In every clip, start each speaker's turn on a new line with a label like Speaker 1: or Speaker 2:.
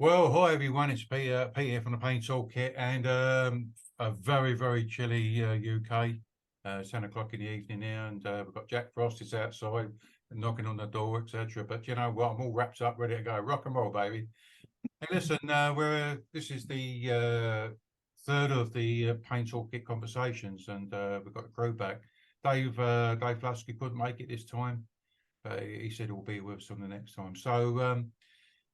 Speaker 1: Well, hi everyone, it's Peter here from the Pain Toolkit, and a very, very chilly UK. 10 o'clock in the evening now, and we've got Jack Frost is outside knocking on the door, etc. But you know what? I'm all wrapped up, ready to go. Rock and roll, baby. Hey, listen, this is the third of the Pain Toolkit conversations, and we've got the crew back. Dave Lusky couldn't make it this time. He said he'll be with us on the next time. So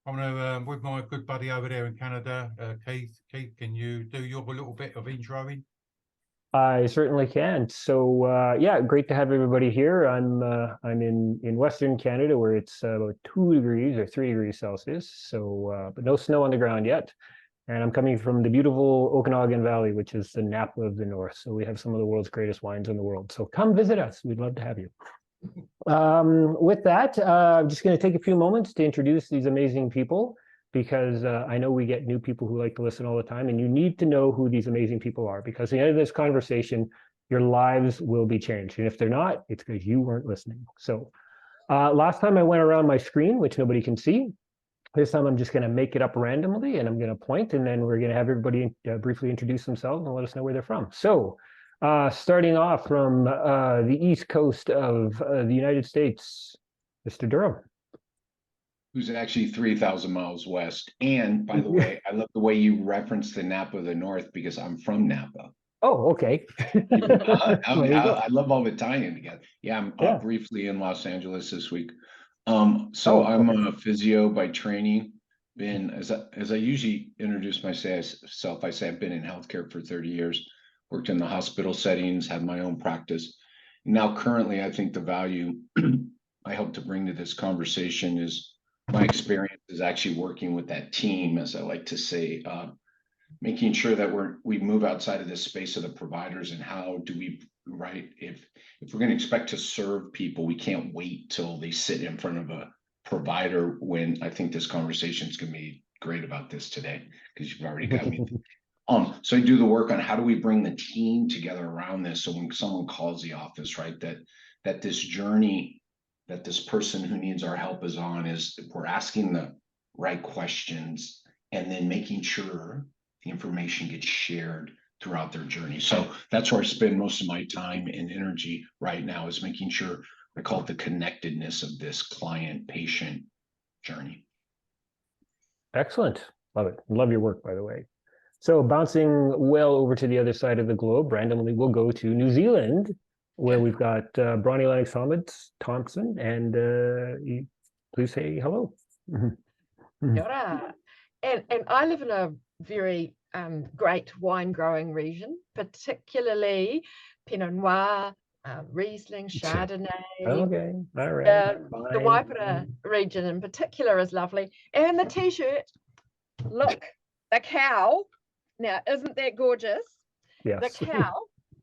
Speaker 1: I'm with my good buddy over there in Canada, Keith. Keith, can you do your little bit of introing?
Speaker 2: I certainly can. So yeah, great to have everybody here. I'm in Western Canada where it's about 2 degrees or 3 degrees Celsius. So but no snow on the ground yet. And I'm coming from the beautiful Okanagan Valley, which is the Napa of the North. So we have some of the world's greatest wines in the world. So come visit us. We'd love to have you. With that, I'm just going to take a few moments to introduce these amazing people, because I know we get new people who like to listen all the time, and you need to know who these amazing people are, because at the end of this conversation, your lives will be changed. And if they're not, it's because you weren't listening. So last time I went around my screen, which nobody can see. This time I'm just going to make it up randomly, and I'm going to point, and then we're going to have everybody briefly introduce themselves and let us know where they're from. So starting off from the East Coast of the United States, Mr. Durham.
Speaker 3: Who's actually 3,000 miles west. And by the way, I love the way you referenced the Napa of the North, because I'm from Napa.
Speaker 2: Oh, okay.
Speaker 3: I love all the tie-in together. Yeah, I'm briefly in Los Angeles this week. I'm a physio by training. Been, as I usually introduce myself, I say I've been in healthcare for 30 years, worked in the hospital settings, had my own practice. Now, currently, I think the value I hope to bring to this conversation is my experience is actually working with that team, as I like to say, making sure that we move outside of this space of the providers, and how do we, right? If we're going to expect to serve people, we can't wait till they sit in front of a provider. When I think this conversation is going to be great about this today, because you've already got me. So I do the work on how do we bring the team together around this, so when someone calls the office, right, that this journey that this person who needs our help is on, is we're asking the right questions, and then making sure the information gets shared throughout their journey. So that's where I spend most of my time and energy right now, is making sure, I call it the connectedness of this client-patient journey.
Speaker 2: Excellent. Love it. Love your work, by the way. So bouncing well over to the other side of the globe, randomly we'll go to New Zealand, where we've got Bronnie Lennox-Thompson, and please say hello.
Speaker 4: Kia ora. And I live in a very great wine growing region, particularly Pinot Noir, Riesling, Chardonnay.
Speaker 2: Okay, all right.
Speaker 4: The Waipara region in particular is lovely. And the t-shirt, look, the cow. Now, isn't that gorgeous?
Speaker 2: Yes.
Speaker 4: The cow.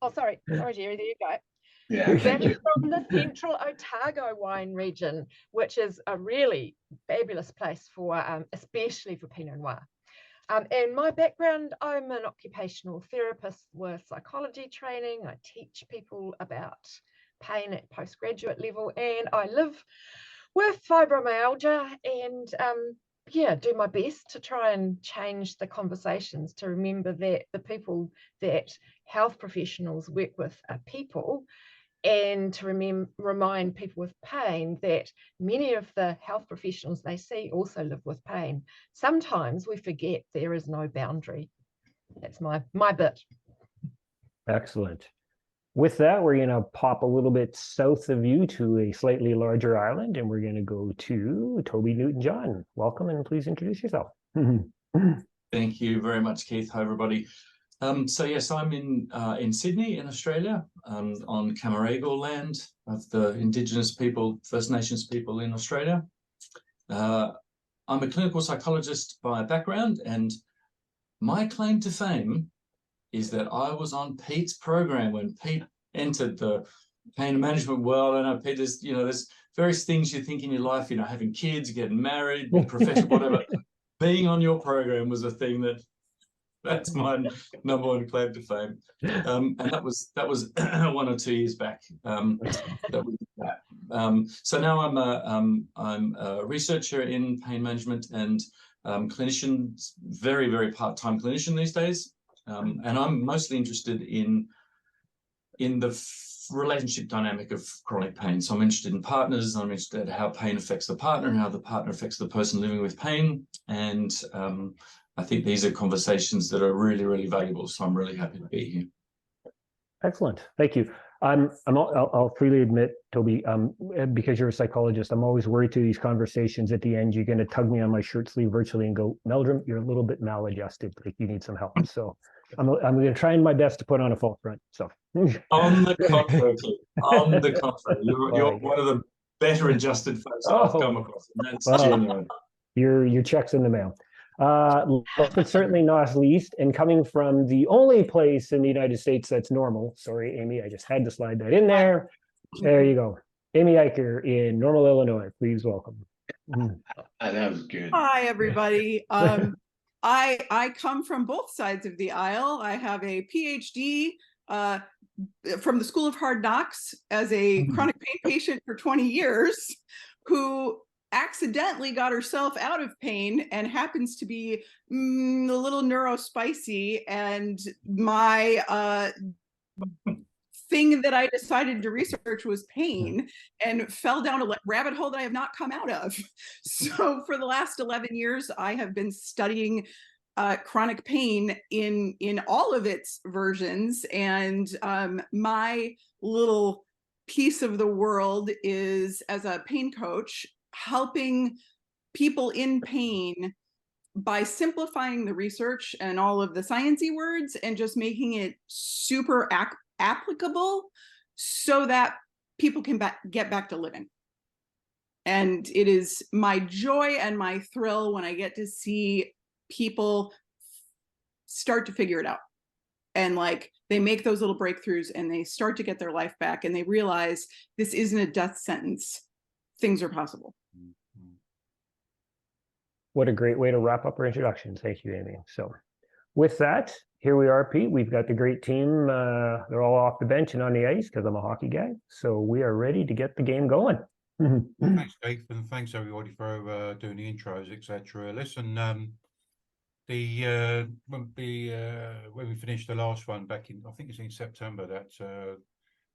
Speaker 4: Oh, sorry, Jerry, there you go.
Speaker 3: Yeah,
Speaker 4: that is from the Central Otago wine region, which is a really fabulous place for, especially for Pinot Noir. And my background, I'm an occupational therapist with psychology training. I teach people about pain at postgraduate level, and I live with fibromyalgia, and do my best to try and change the conversations, to remember that the people that health professionals work with are people, and to remind people with pain that many of the health professionals they see also live with pain. Sometimes we forget there is no boundary. That's my bit.
Speaker 2: Excellent. With that, we're going to pop a little bit south of you to a slightly larger island, and we're going to go to Toby Newton-John. Welcome, and please introduce yourself.
Speaker 5: Thank you very much, Keith. Hi, everybody. So yes, I'm in Sydney, in Australia, on Camaragal land of the Indigenous people, First Nations people in Australia. I'm a clinical psychologist by background, and my claim to fame is that I was on Pete's program when Pete entered the pain management world. I know, Pete, there's various things you think in your life, having kids, getting married, profession, whatever. Being on your program was a thing that's my number one claim to fame, and that was 1 or 2 years back that we did that. So now I'm a researcher in pain management, and clinician, very, very part-time clinician these days. And I'm mostly interested in the relationship dynamic of chronic pain. So I'm interested in partners. I'm interested in how pain affects the partner and how the partner affects the person living with pain. And I think these are conversations that are really, really valuable. So I'm really happy to be here.
Speaker 2: Excellent. Thank you. I'll freely admit, Toby, because you're a psychologist, I'm always worried through these conversations at the end, you're going to tug me on my shirt sleeve virtually and go, Meldrum, you're a little bit maladjusted. Like you need some help. So I'm going to try my best to put on a false front. So
Speaker 5: on the contrary, you're one of the better adjusted folks I've come across. And that's genuine.
Speaker 2: Your check's in the mail. Last but certainly not least, and coming from the only place in the United States that's normal. Sorry, Amy, I just had to slide that in there. There you go. Amy Eicher in Normal, Illinois. Please welcome.
Speaker 3: That was good.
Speaker 6: Hi, everybody. I come from both sides of the aisle. I have a PhD from the School of Hard Knocks as a chronic pain patient for 20 years, who accidentally got herself out of pain and happens to be a little neurospicy. And my thing that I decided to research was pain, and fell down a rabbit hole that I have not come out of. So for the last 11 years, I have been studying chronic pain in all of its versions. And my little piece of the world is, as a pain coach, helping people in pain by simplifying the research and all of the sciencey words and just making it super applicable so that people can get back to living. And it is my joy and my thrill when I get to see people start to figure it out. And like they make those little breakthroughs and they start to get their life back and they realize this isn't a death sentence. Things are possible.
Speaker 2: What a great way to wrap up our introduction. Thank you, Amy. So with that, here we are, Pete. We've got the great team. They're all off the bench and on the ice because I'm a hockey guy. So we are ready to get the game going.
Speaker 1: Thanks, Keith, and thanks everybody for doing the intros, etc. Listen, when we finished the last one back in, I think it's in September, that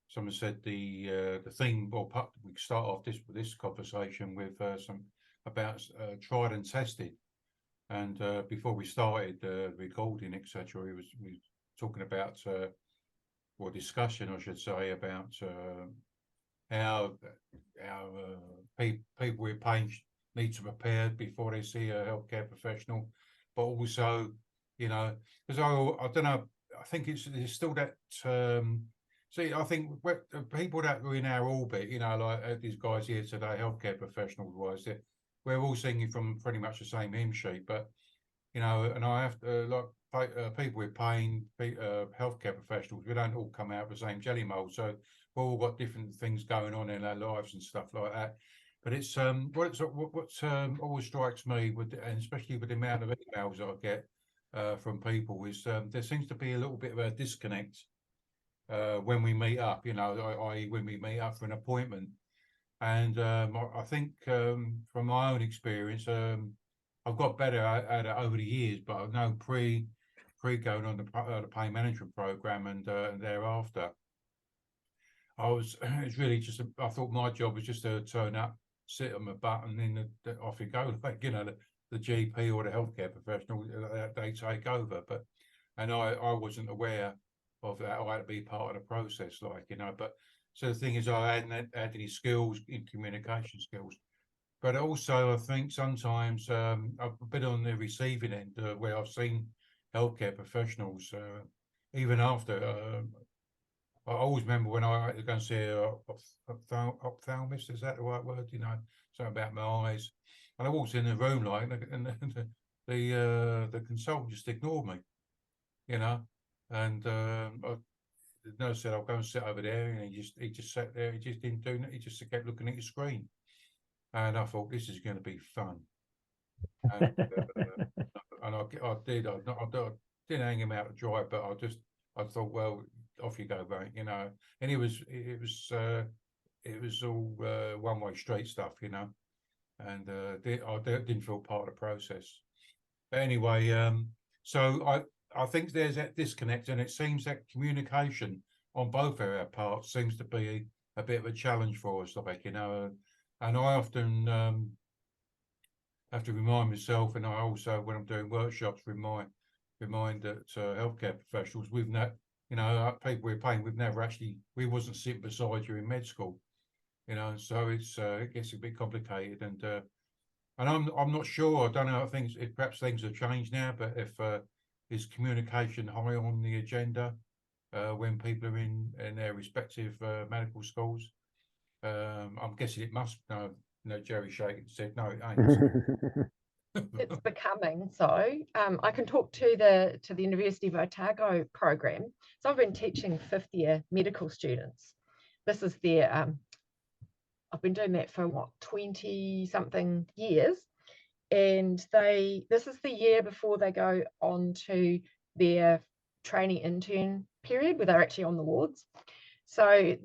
Speaker 1: someone said the theme. Well, we start off this conversation with some about tried and tested. And before we started recording, etc., we was talking about or discussion, I should say, about how people with pain need to prepare before they see a healthcare professional, but also, you know, because I don't know, I think it's still that. See, I think people that are in our orbit, you know, like these guys here today, healthcare professionals wise, we're all singing from pretty much the same hymn sheet, but you know, and I have like people with pain, healthcare professionals, we don't all come out of the same jelly mold, so we've all got different things going on in our lives and stuff like that. But it's what always strikes me, and especially with the amount of emails that I get from people, is there seems to be a little bit of a disconnect when we meet up, you know, i.e. when we meet up for an appointment. And I think from my own experience, I've got better at it over the years, but I know pre going on the pain management program and thereafter, it's really just, I thought my job was just to turn up, sit on my butt, and then off you go, like, you know, the GP or the healthcare professional, they take over. But, and I wasn't aware of that. I had to be part of the process, like, you know, but so the thing is, I hadn't had any skills in communication skills, but also I think sometimes I've been on the receiving end where I've seen healthcare professionals, even after, I always remember when I had to go and see a ophthalmist, is that the right word? You know, something about my eyes. And I walked in the room like, and the consultant just ignored me, you know, and the nurse said, "I'll go and sit over there," and he just sat there. He just didn't do it. He just kept looking at his screen, and I thought, this is going to be fun. And, and I didn't hang him out to dry, but I thought, well, off you go, mate, you know. And it was all one-way street stuff, you know. And I didn't feel part of the process. But anyway, so I think there's that disconnect, and it seems that communication on both our parts seems to be a bit of a challenge for us, like, you know. And I often have to remind myself, and I also, when I'm doing workshops, remind that healthcare professionals, we've not, you know, people with pain, we wasn't sitting beside you in med school, you know. So it gets a bit complicated, and I'm not sure. I don't know. If perhaps things have changed now, but if is communication high on the agenda when people are in their respective medical schools? I'm guessing it must. No, Jerry shaking said no, it ain't.
Speaker 4: It's becoming so. I can talk to the University of Otago program. So I've been teaching 5th-year medical students. This is their I've been doing that for what, 20-something years, and this is the year before they go on to their training intern period, where they're actually on the wards. So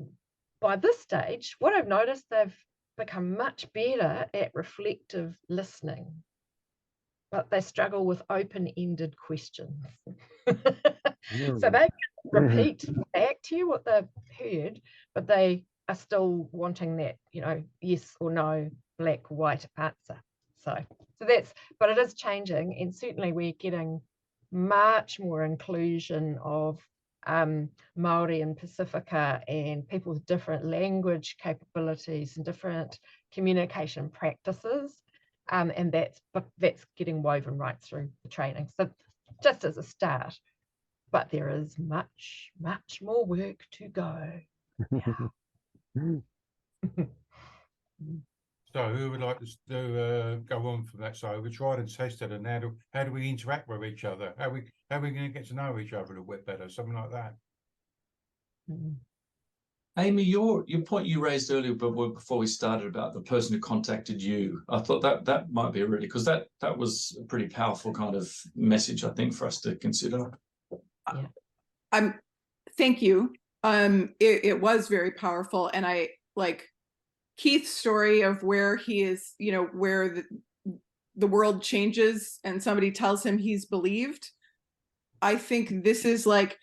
Speaker 4: by this stage, what I've noticed, they've become much better at reflective listening, but they struggle with open-ended questions. So they can repeat back to you what they've heard, but they are still wanting that, you know, yes or no, black, white answer. So that's, but it is changing, and certainly we're getting much more inclusion of Maori and Pacifica and people with different language capabilities and different communication practices. And that's getting woven right through the training. So just as a start, but there is much, much more work to go. Yeah.
Speaker 1: So who would like to go on from that? So we tried and tested, and how do we interact with each other? How are we going to get to know each other a little bit better? Something like that.
Speaker 5: Amy, your point you raised earlier, but before we started, about the person who contacted you, I thought that might be really, because that was a pretty powerful kind of message, I think, for us to consider.
Speaker 6: Yeah. Thank you. It was very powerful, and I like Keith's story of where he is, you know, where the world changes and somebody tells him he's believed. I think this is like,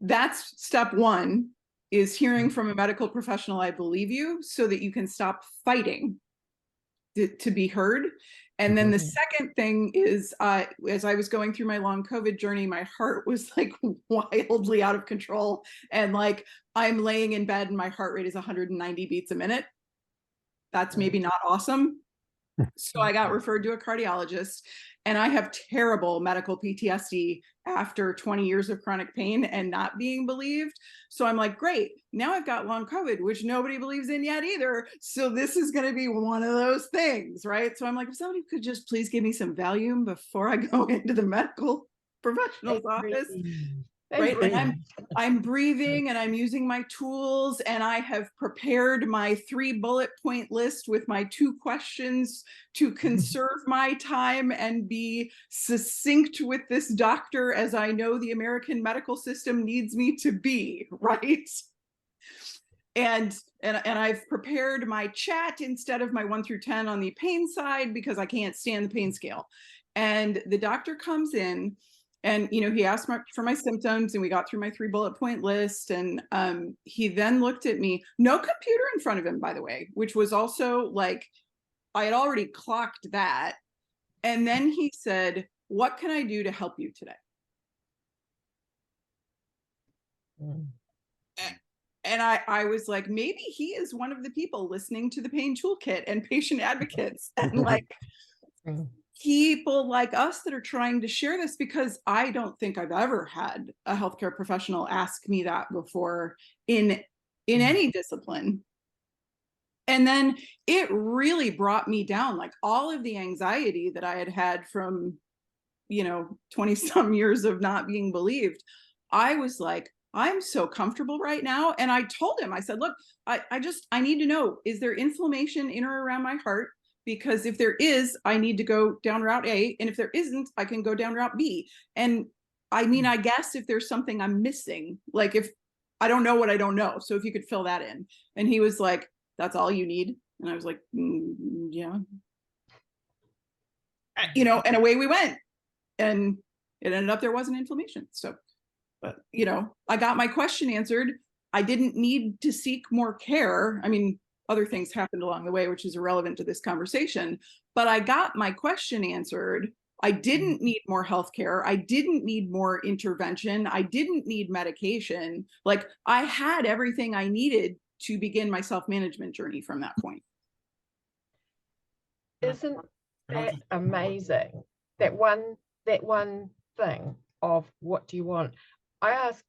Speaker 6: that's step one, is hearing from a medical professional, I believe you, so that you can stop fighting to be heard. And then the second thing is, as I was going through my long COVID journey, my heart was like wildly out of control. And like, I'm laying in bed and my heart rate is 190 beats a minute. That's maybe not awesome. So I got referred to a cardiologist, and I have terrible medical PTSD after 20 years of chronic pain and not being believed. So I'm like, great, now I've got long COVID, which nobody believes in yet either. So this is going to be one of those things, right? So I'm like, if somebody could just please give me some Valium before I go into the medical professional's office. Right, and I'm breathing and I'm using my tools, and I have prepared my 3 bullet point list with my 2 questions to conserve my time and be succinct with this doctor, as I know the American medical system needs me to be, right? And I've prepared my chat instead of my 1 through 10 on the pain side, because I can't stand the pain scale. And the doctor comes in, and, you know, he asked for my symptoms, and we got through my 3 bullet point list. And he then looked at me, no computer in front of him, by the way, which was also like, I had already clocked that. And then he said, what can I do to help you today? And I was like, maybe he is one of the people listening to the Pain Toolkit and patient advocates and like people like us that are trying to share this, because I don't think I've ever had a healthcare professional ask me that before in any discipline. And then it really brought me down, like all of the anxiety that I had had from, you know, 20-some years of not being believed. I was like, I'm so comfortable right now. And I told him, I said, look, I need to know, is there inflammation in or around my heart? Because if there is, I need to go down route A. And if there isn't, I can go down route B. And I mean, I guess if there's something I'm missing, like if I don't know what I don't know. So if you could fill that in. And he was like, that's all you need. And I was like, yeah. you know, and away we went. And it ended up there wasn't inflammation. So, but, you know, I got my question answered. I didn't need to seek more care. I mean, other things happened along the way, which is irrelevant to this conversation, but I got my question answered. I didn't need more healthcare. I didn't need more intervention. I didn't need medication. Like, I had everything I needed to begin my self-management journey from that point.
Speaker 4: Isn't that amazing? That one thing of what do you want? I ask,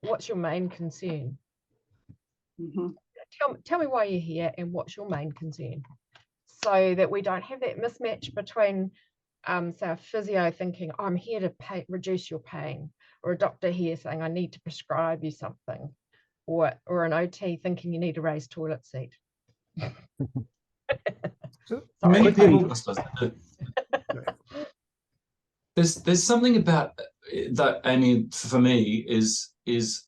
Speaker 4: what's your main concern?
Speaker 6: Mm-hmm.
Speaker 4: Tell me why you're here and what's your main concern, so that we don't have that mismatch between say a physio thinking I'm here to reduce your pain, or a doctor here saying I need to prescribe you something, or an OT thinking you need to raise toilet seat.
Speaker 5: Many people, there's something about that, Amy, for me is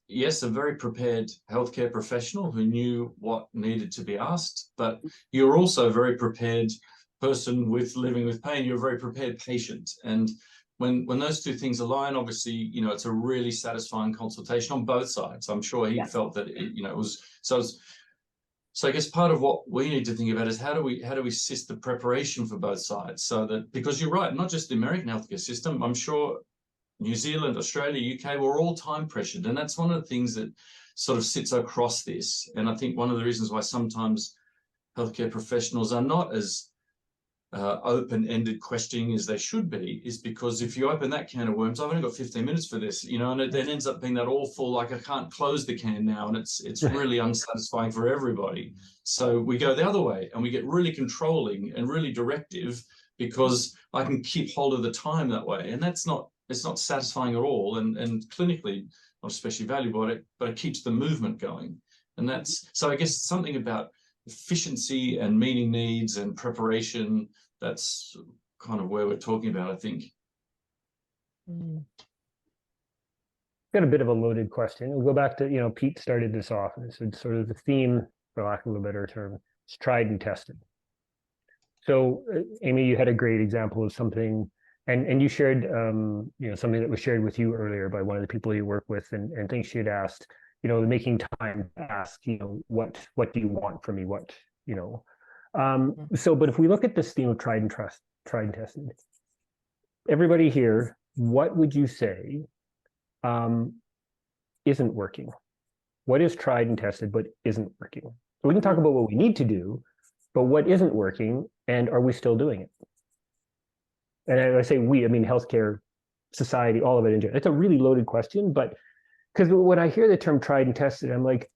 Speaker 5: yes, a very prepared healthcare professional who knew what needed to be asked, but you're also a very prepared person with living with pain. You're a very prepared patient, and when those two things align, obviously, you know, it's a really satisfying consultation on both sides. I'm sure he felt that it, you know, it was so. So I guess part of what we need to think about is how do we assist the preparation for both sides, so that, because you're right, not just the American healthcare system, I'm sure New Zealand, Australia, UK, we're all time pressured. And that's one of the things that sort of sits across this. And I think one of the reasons why sometimes healthcare professionals are not as open-ended questioning as they should be is because if you open that can of worms, I've only got 15 minutes for this, you know, and it then ends up being that awful, like I can't close the can now, and it's really unsatisfying for everybody. So we go the other way and we get really controlling and really directive because I can keep hold of the time that way, and it's not satisfying at all, and clinically not especially valuable, but it keeps the movement going. And that's, so I guess something about efficiency and meeting needs and preparation, that's kind of where we're talking about, I think.
Speaker 2: Got a bit of a loaded question. We'll go back to, you know, Pete started this off, and it's sort of the theme, for lack of a better term, it's tried and tested. So Amy, you had a great example of something, and you shared you know, something that was shared with you earlier by one of the people you work with, and things she had asked, you know, making time to ask, you know, what do you want from me? What, you know, so, but if we look at this theme of tried and tested, everybody here, what would you say isn't working? What is tried and tested but isn't working? So we can talk about what we need to do, but what isn't working, and are we still doing it? And I say we, I mean healthcare, society, all of it in general. It's a really loaded question, but because when I hear the term tried and tested, I'm like,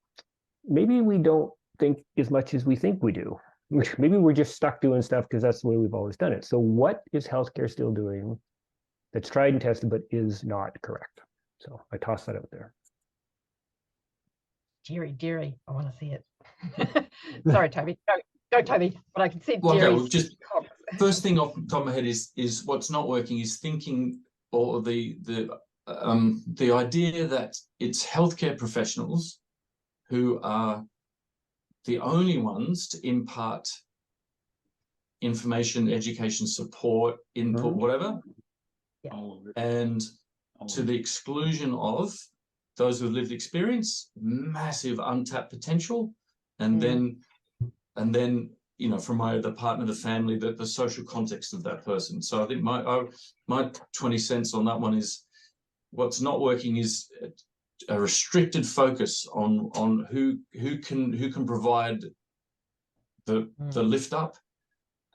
Speaker 2: maybe we don't think as much as we think we do. Maybe we're just stuck doing stuff because that's the way we've always done it. So what is healthcare still doing that's tried and tested but is not correct? So I toss that out there.
Speaker 4: Deary, I want to see it. Sorry, Toby. Go, Toby. But I can see
Speaker 5: well,
Speaker 4: Deary's.
Speaker 5: okay, just first thing off the top of my head is what's not working is thinking, or the idea that it's healthcare professionals who are the only ones to impart information, education, support, input, whatever, and to the exclusion of those with lived experience, massive untapped potential, and then you know, from the partner, the family, the social context of that person. So I think my 20 cents on that one is what's not working is a restricted focus on who can provide the lift up,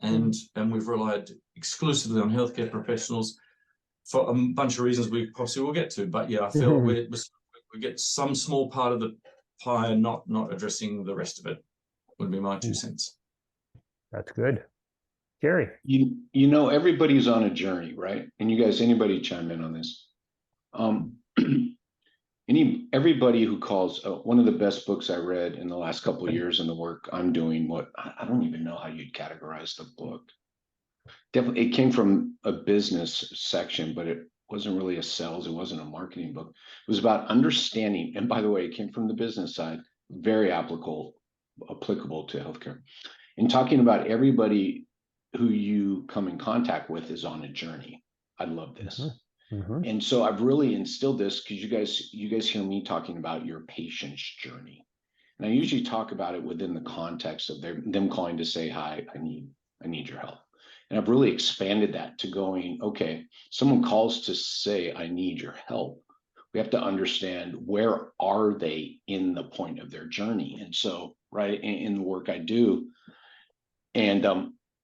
Speaker 5: and we've relied exclusively on healthcare professionals for a bunch of reasons we possibly will get to. But yeah, I feel we get some small part of the pie and not addressing the rest of it, would be my 2 cents.
Speaker 2: That's good. Gary.
Speaker 3: You know, everybody's on a journey, right? And you guys, anybody chime in on this? Everybody who calls, one of the best books I read in the last couple of years in the work I'm doing, I don't even know how you'd categorize the book. Definitely, it came from a business section, but it wasn't really a sales, it wasn't a marketing book. It was about understanding, and by the way, it came from the business side, very applicable to healthcare. And talking about everybody who you come in contact with is on a journey. I love this.
Speaker 2: Mm-hmm.
Speaker 3: And so I've really instilled this because you guys hear me talking about your patient's journey. And I usually talk about it within the context of them calling to say, hi, I need your help. And I've really expanded that to going, okay, someone calls to say, I need your help. We have to understand, where are they in the point of their journey? And so, right, in the work I do, and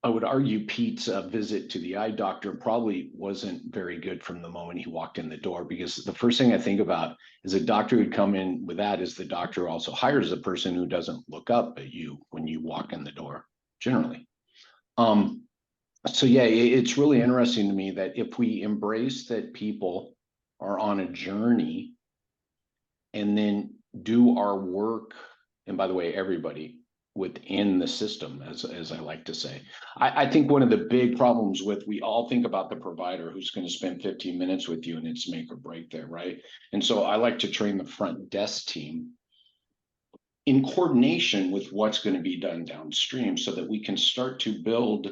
Speaker 3: I would argue Pete's visit to the eye doctor probably wasn't very good from the moment he walked in the door, because the first thing I think about is a doctor who'd come in with that is the doctor also hires a person who doesn't look up at you when you walk in the door, generally. So yeah, it's really interesting to me that if we embrace that people are on a journey and then do our work, and by the way, everybody within the system, as I like to say, I think one of the big problems with, we all think about the provider who's going to spend 15 minutes with you and it's make or break there, right? And so I like to train the front desk team in coordination with what's going to be done downstream, so that we can start to build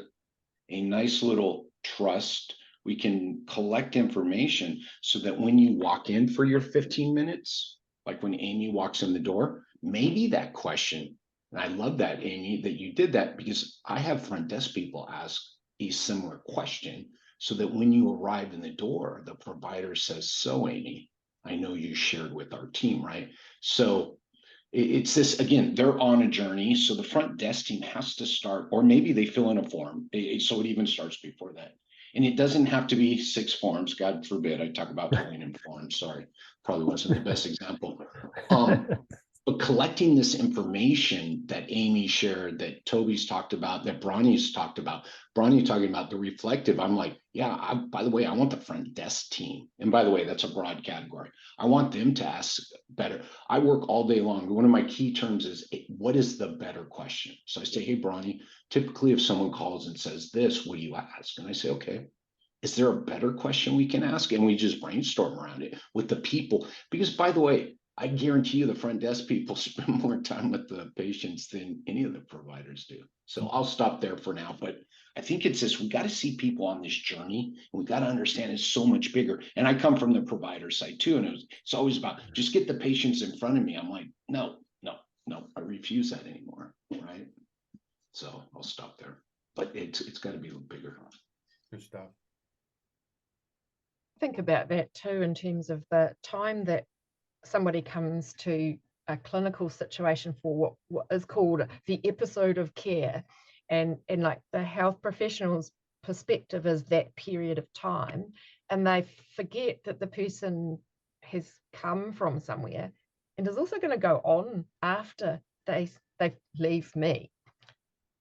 Speaker 3: a nice little trust. We can collect information so that when you walk in for your 15 minutes, like when Amy walks in the door, maybe that question, and I love that, Amy, that you did that, because I have front desk people ask a similar question, so that when you arrive in the door, the provider says, so Amy, I know you shared with our team, right? So it's this, again, they're on a journey. So the front desk team has to start, or maybe they fill in a form. So it even starts before that. And it doesn't have to be 6 forms. God forbid I talk about filling in forms. Sorry, probably wasn't the best example. But collecting this information that Amy shared, that Toby's talked about, that Bronny's talked about, Bronny talking about the reflective, I'm like, yeah, by the way, I want the front desk team. And by the way, that's a broad category. I want them to ask better. I work all day long. One of my key terms is, what is the better question? So I say, hey, Bronny, typically if someone calls and says this, what do you ask? And I say, okay, is there a better question we can ask? And we just brainstorm around it with the people. Because by the way, I guarantee you the front desk people spend more time with the patients than any of the providers do. So I'll stop there for now. But I think it's this, we got to see people on this journey, and we got to understand it's so much bigger. And I come from the provider side too. And it's always about, just get the patients in front of me. I'm like, no, I refuse that anymore. Right. So I'll stop there. But it's got to be a little bigger.
Speaker 1: Good stuff.
Speaker 4: Think about that too, in terms of the time that somebody comes to a clinical situation for what is called the episode of care, and like the health professional's perspective is that period of time, and they forget that the person has come from somewhere and is also going to go on after they leave me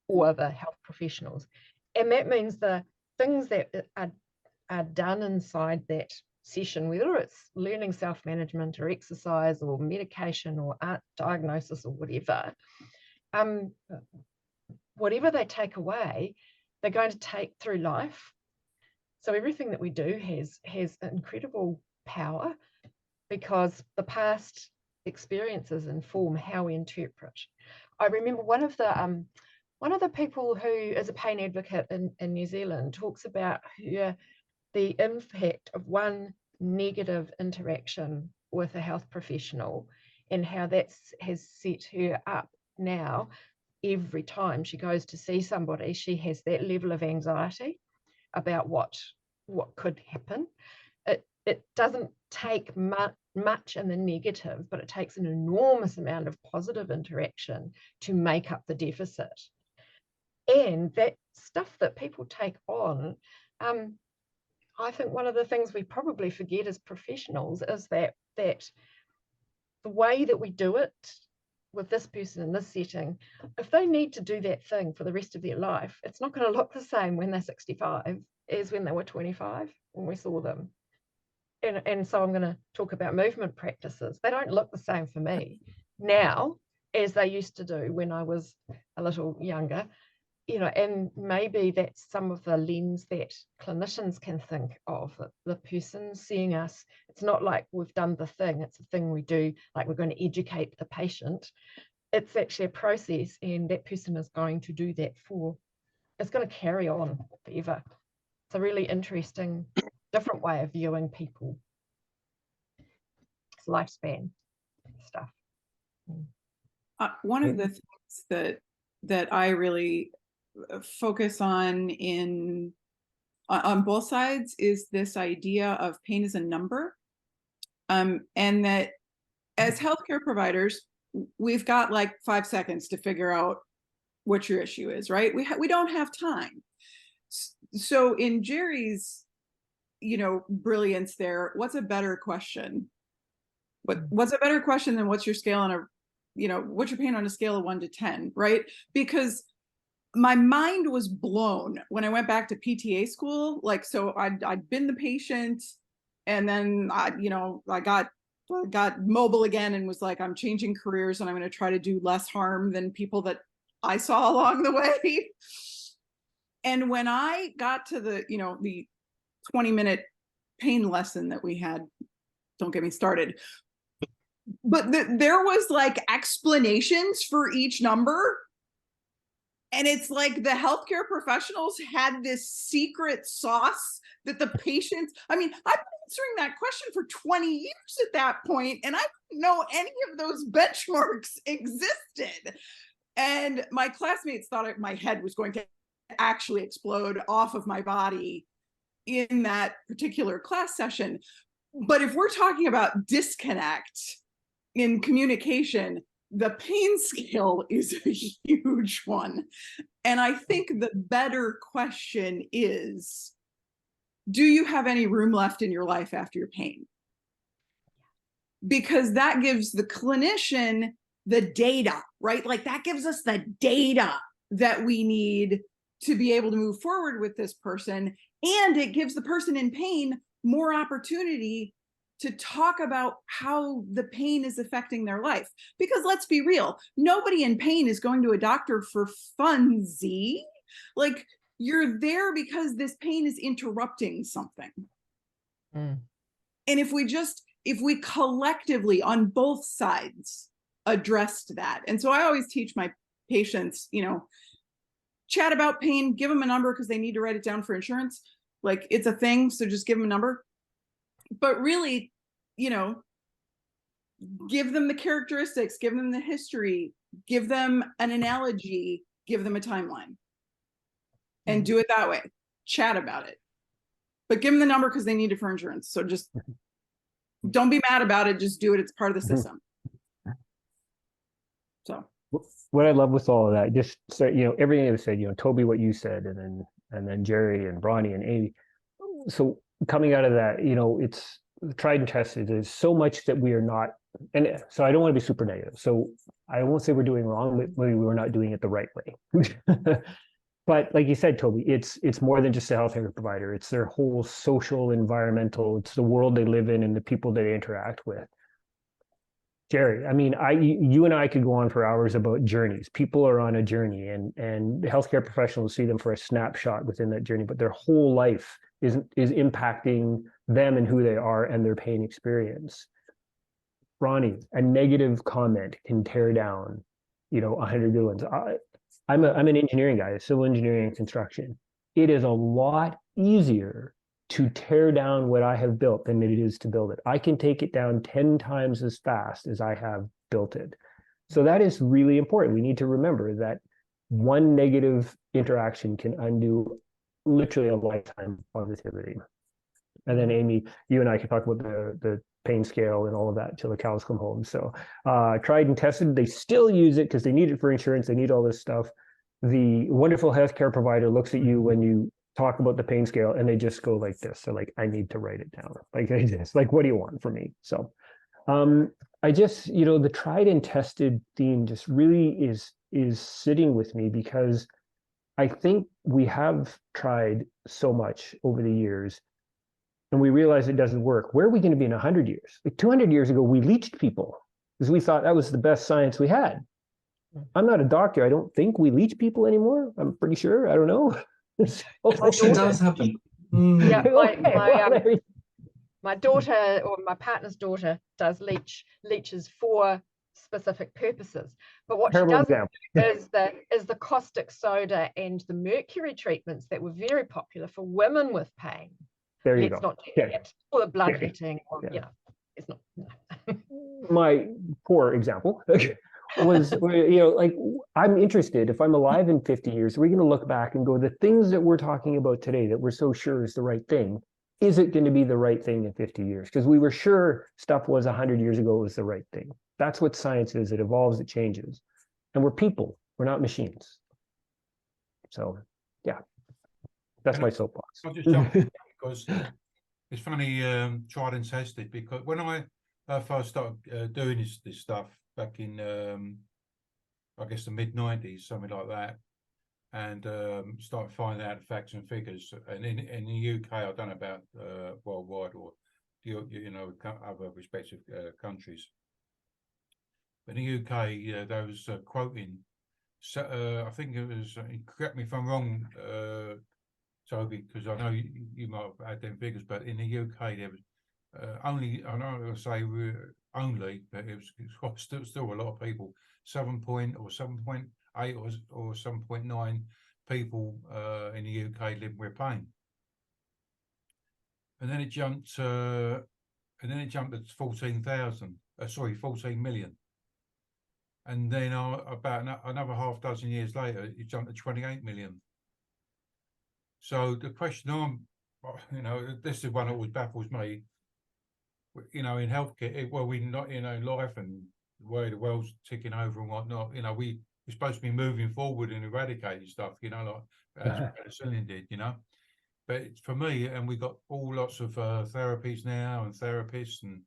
Speaker 4: or the health professionals. And that means the things that are done inside that session, whether it's learning self-management or exercise or medication or art diagnosis or whatever, whatever they take away, they're going to take through life. So everything that we do has incredible power, because the past experiences inform how we interpret. I remember one of the people who is a pain advocate in New Zealand talks about the impact of one negative interaction with a health professional, and how that has set her up now. Every time she goes to see somebody, she has that level of anxiety about what could happen. It doesn't take much in the negative, but it takes an enormous amount of positive interaction to make up the deficit. And that stuff that people take on, I think one of the things we probably forget as professionals is that the way that we do it with this person in this setting, if they need to do that thing for the rest of their life, it's not going to look the same when they're 65 as when they were 25 when we saw them. And so I'm going to talk about movement practices. They don't look the same for me now as they used to do when I was a little younger. And maybe that's some of the lens that clinicians can think of, the person seeing us. It's not like we've done the thing, it's a thing we do, like we're going to educate the patient. It's actually a process, and that person is going to do that for it's going to carry on forever. It's a really interesting, different way of viewing people. It's lifespan stuff.
Speaker 6: One of the things that I really focus on both sides is this idea of pain as a number, and that as healthcare providers, we've got like 5 seconds to figure out what your issue is, right? We don't have time. So in Jerry's, brilliance there, what's a better question? What's a better question than what's your scale on what's your pain on a scale of 1 to 10, right? Because my mind was blown when I went back to PTA school. Like, so I'd been the patient, and then I got mobile again and was like, I'm changing careers and I'm going to try to do less harm than people that I saw along the way. And when I got to the 20-minute pain lesson that we had, don't get me started, but there was like explanations for each number. And it's like the healthcare professionals had this secret sauce that the patients, I've been answering that question for 20 years at that point, and I didn't know any of those benchmarks existed. And my classmates thought my head was going to actually explode off of my body in that particular class session. But if we're talking about disconnect in communication, the pain scale is a huge one. And I think the better question is, do you have any room left in your life after your pain? Because that gives the clinician the data, right? Like that gives us the data that we need to be able to move forward with this person. And it gives the person in pain more opportunity to talk about how the pain is affecting their life. Because let's be real, nobody in pain is going to a doctor for funzy. Like, you're there because this pain is interrupting something. And if we collectively on both sides addressed that. And so I always teach my patients, chat about pain, give them a number because they need to write it down for insurance. Like, it's a thing, so just give them a number. But really, give them the characteristics, give them the history, give them an analogy, give them a timeline, and do it that way. Chat about it, but give them the number because they need it for insurance. So just don't be mad about it. Just do it. It's part of the system. So
Speaker 2: what I love with all of that, just so everything that was said, Toby, what you said, and then Jerry and Bronnie and Amy. So coming out of that, it's tried and tested. There's so much that we are not, and so I don't want to be super negative. So I won't say we're doing wrong, but maybe we're not doing it the right way. But like you said, Toby, it's more than just a healthcare provider. It's their whole social, environmental, it's the world they live in and the people they interact with. Jerry, you and I could go on for hours about journeys. People are on a journey, and healthcare professionals see them for a snapshot within that journey, but their whole life is impacting them and who they are and their pain experience. Ronnie, a negative comment can tear down, 100 good ones. I'm an engineering guy, civil engineering and construction. It is a lot easier to tear down what I have built than it is to build it. I can take it down 10 times as fast as I have built it. So that is really important. We need to remember that one negative interaction can undo literally a lifetime positivity. And then Amy, you and I can talk about the pain scale and all of that till the cows come home. So tried and tested, they still use it because they need it for insurance, they need all this stuff. The wonderful healthcare provider looks at you when you talk about the pain scale and they just go like this. So like, I need to write it down. Like, what do you want from me? So I just, the tried and tested theme just really is sitting with me, because I think we have tried so much over the years and we realize it doesn't work. Where are we going to be in 100 years? Like 200 years ago, we leached people because we thought that was the best science we had. I'm not a doctor. I don't think we leech people anymore. I'm pretty sure. I don't know.
Speaker 5: It actually does happen.
Speaker 4: Yeah,
Speaker 2: Okay,
Speaker 4: my daughter, or my partner's daughter, does leeches for specific purposes. But what
Speaker 2: Terrible
Speaker 4: she doesn't
Speaker 2: example.
Speaker 4: is the caustic soda and the mercury treatments that were very popular for women with pain.
Speaker 2: There you
Speaker 4: Let's
Speaker 2: go.
Speaker 4: not do
Speaker 2: Yeah.
Speaker 4: that. Or the bloodletting, or
Speaker 2: Yeah.
Speaker 4: it's not.
Speaker 2: My poor example was, like, I'm interested, if I'm alive in 50 years, we're going to look back and go, the things that we're talking about today that we're so sure is the right thing, is it going to be the right thing in 50 years? Because we were sure stuff was 100 years ago was the right thing. That's what science is. It evolves, it changes. And we're people, we're not machines. So, yeah, that's my soapbox.
Speaker 1: I'll just jump in because it's funny, tried and tested, because when I first started doing this stuff back in, I guess, the mid-90s, something like that, and started finding out the facts and figures. And in the UK, I don't know about worldwide or other respective countries. But in the UK, there was quoting. So I think it was. Correct me if I'm wrong, Toby, because I know you might have had them figures, but in the UK there was only, I know I say only, but it was still a lot of people. 7.8 or 7.9 people in the UK living with pain, and then it jumped to 14,000. 14 million, and then about another half dozen years later, it jumped to 28 million. So the question this is one that always baffles me. In healthcare, well, we're not, life and the way the world's ticking over and whatnot. We're supposed to be moving forward and eradicating stuff, like as penicillin did, But for me, and we got lots of therapies now and therapists, and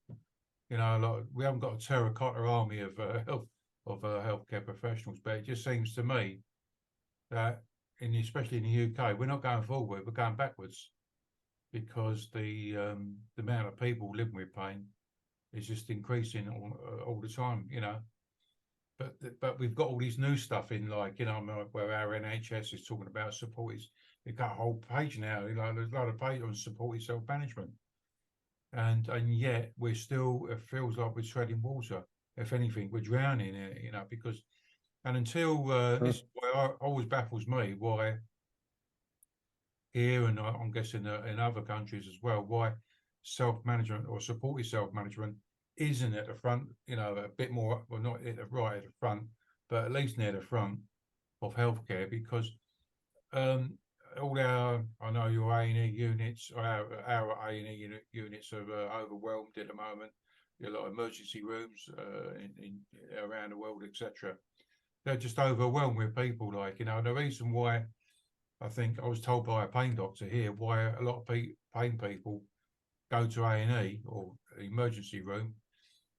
Speaker 1: we haven't got a terracotta army of healthcare professionals. But it just seems to me that, especially in the UK, we're not going forward; we're going backwards, because the amount of people living with pain is just increasing all the time, But we've got all these new stuff in, like, where our NHS is talking about support. We've got a whole page now, there's a lot of page on supported self-management, and yet we're still, it feels like we're treading water. If anything, we're drowning in it, because, and until this is why always baffles me, why here, and I'm guessing in other countries as well, why self-management or supported self-management isn't at the front, a bit more, well, not right at the front, but at least near the front of healthcare, because all I know your A&E units, our A&E units are overwhelmed at the moment. There are a lot of emergency rooms in around the world, etc. They're just overwhelmed with people, the reason why, I think I was told by a pain doctor here, why a lot of pain people go to A&E or emergency room.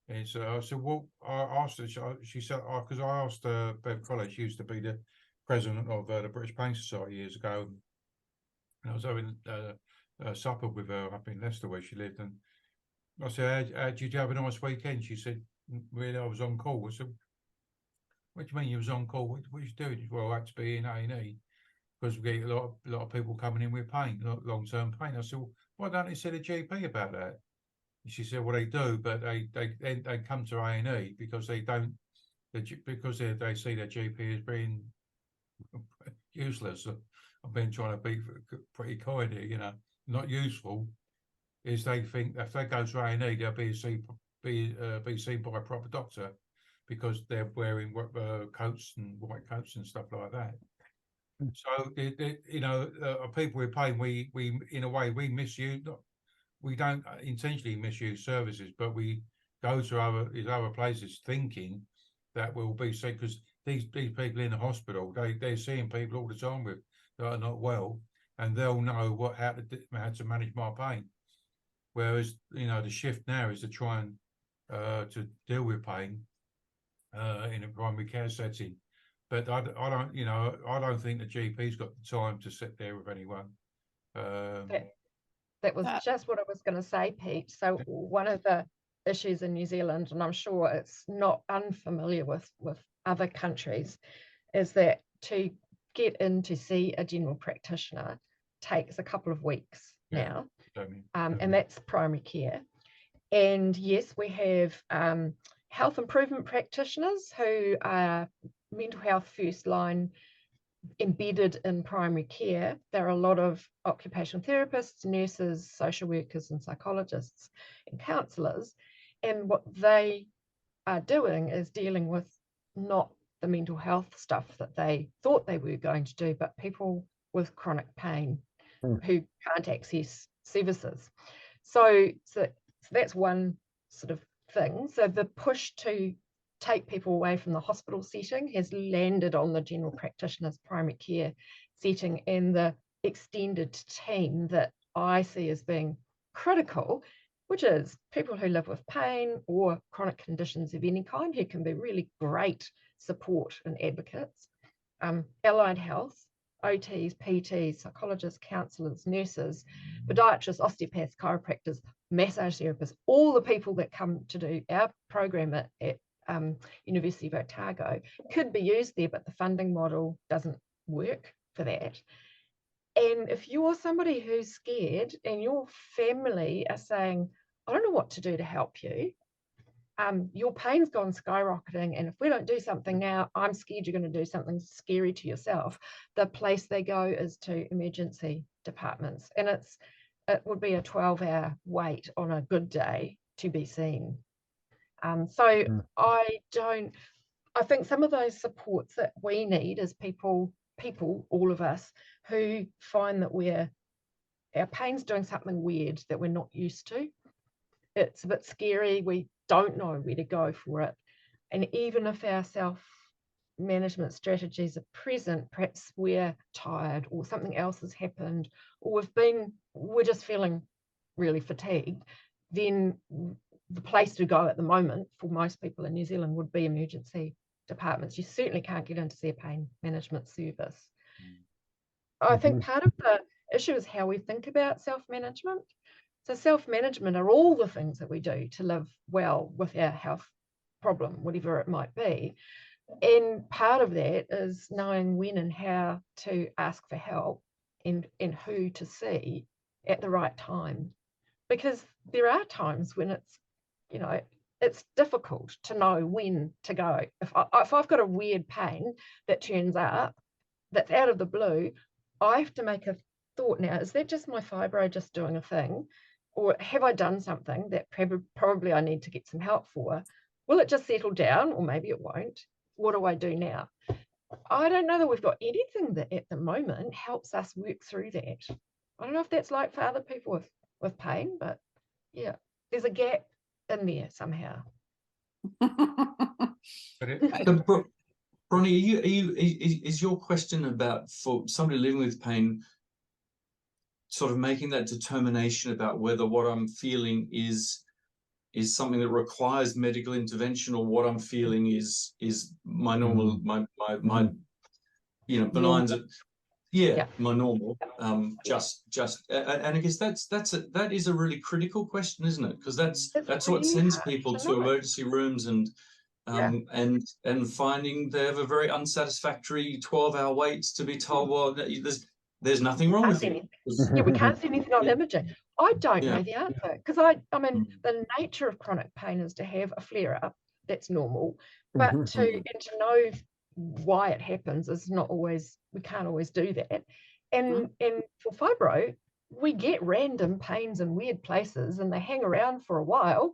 Speaker 1: And so I said, well, I asked her, she said, because I asked Bev College, she used to be the president of the British Pain Society years ago. And I was having supper with her up in Leicester, where she lived. And I said, did you have a nice weekend? She said, really, I was on call. I said, what do you mean you was on call? What did you do? Well, I had to be in A&E, because we get a lot of people coming in with pain, long-term pain. I said, well, why don't they see the GP about that? And she said, well, they do, but they come to A&E because they see their GP as being useless. I've been trying to be pretty kind here, not useful. Is they think if they go to A&E, they'll be seen by a proper doctor, because they're wearing coats and white coats and stuff like that. So, people with pain, we in a way, we misuse. We don't intentionally misuse services, but we go to other places thinking that we'll be seen, because these people in the hospital, they're seeing people all the time that are not well, and they'll know how to manage my pain. Whereas the shift now is to try and to deal with pain in a primary care setting. But I don't think the GP's got the time to sit there with anyone.
Speaker 4: That was just what I was going to say, Pete. So one of the issues in New Zealand, and I'm sure it's not unfamiliar with other countries, is that to get in to see a general practitioner takes a couple of weeks now, and that's primary care. And yes, we have health improvement practitioners who are mental health first line embedded in primary care. There are a lot of occupational therapists, nurses, social workers, and psychologists and counsellors. And what they are doing is dealing with not the mental health stuff that they thought they were going to do, but people with chronic pain who can't access services. So that's one sort of thing. So the push to take people away from the hospital setting has landed on the general practitioner's primary care setting, and the extended team that I see as being critical, which is people who live with pain or chronic conditions of any kind, who can be really great support and advocates, allied health, OTs, PTs, psychologists, counsellors, nurses, podiatrists, osteopaths, chiropractors, massage therapists, all the people that come to do our program at University of Otago could be used there, but the funding model doesn't work for that. And if you're somebody who's scared and your family are saying, I don't know what to do to help you, your pain's gone skyrocketing, and if we don't do something now, I'm scared you're going to do something scary to yourself, the place they go is to emergency departments. And it would be a 12-hour wait on a good day to be seen. I think some of those supports that we need as people, all of us, who find that our pain's doing something weird that we're not used to. It's a bit scary. We don't know where to go for it. And even if our self-management strategies are present, perhaps we're tired or something else has happened, or we're just feeling really fatigued, then the place to go at the moment for most people in New Zealand would be emergency departments. You certainly can't get in to see a pain management service. I think part of the issue is how we think about self-management. So self-management are all the things that we do to live well with our health problem, whatever it might be. And part of that is knowing when and how to ask for help and who to see at the right time. Because there are times when it's difficult to know when to go. If I've got a weird pain that turns up, that's out of the blue, I have to make a thought now, is that just my fibro just doing a thing? Or have I done something that probably I need to get some help for? Will it just settle down, or maybe it won't? What do I do now? I don't know that we've got anything that at the moment helps us work through that. I don't know if that's like for other people with pain, but yeah, there's a gap in there somehow.
Speaker 5: Bronnie, is your question about, for somebody living with pain, sort of making that determination about whether what I'm feeling is something that requires medical intervention, or what I'm feeling is my normal, my benign, my normal, and I guess that is a really critical question, isn't it? Because that's what sends people to emergency rooms and finding they have a very unsatisfactory 12-hour waits to be told, well, there's nothing wrong with you.
Speaker 4: Yeah, we can't see anything on imaging. I don't know the answer, because I mean, the nature of chronic pain is to have a flare-up. That's normal, but to know why it happens is not always. We can't always do that. And for fibro, we get random pains in weird places, and they hang around for a while,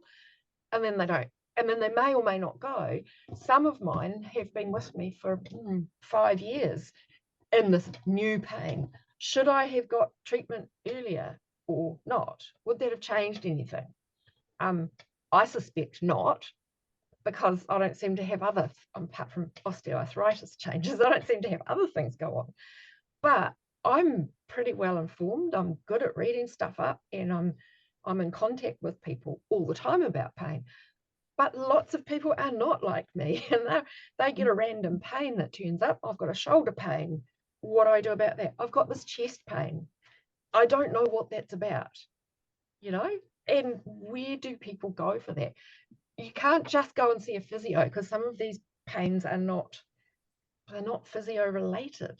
Speaker 4: and then they don't. And then they may or may not go. Some of mine have been with me for 5 years in this new pain. Should I have got treatment earlier or not? Would that have changed anything? I suspect not, because I don't seem to have other, apart from osteoarthritis changes, I don't seem to have other things go on. But I'm pretty well informed. I'm good at reading stuff up, and I'm in contact with people all the time about pain. But lots of people are not like me, and they get a random pain that turns up. I've got a shoulder pain. What do I do about that? I've got this chest pain. I don't know what that's about, and where do people go for that? You can't just go and see a physio, because some of these pains are not physio related.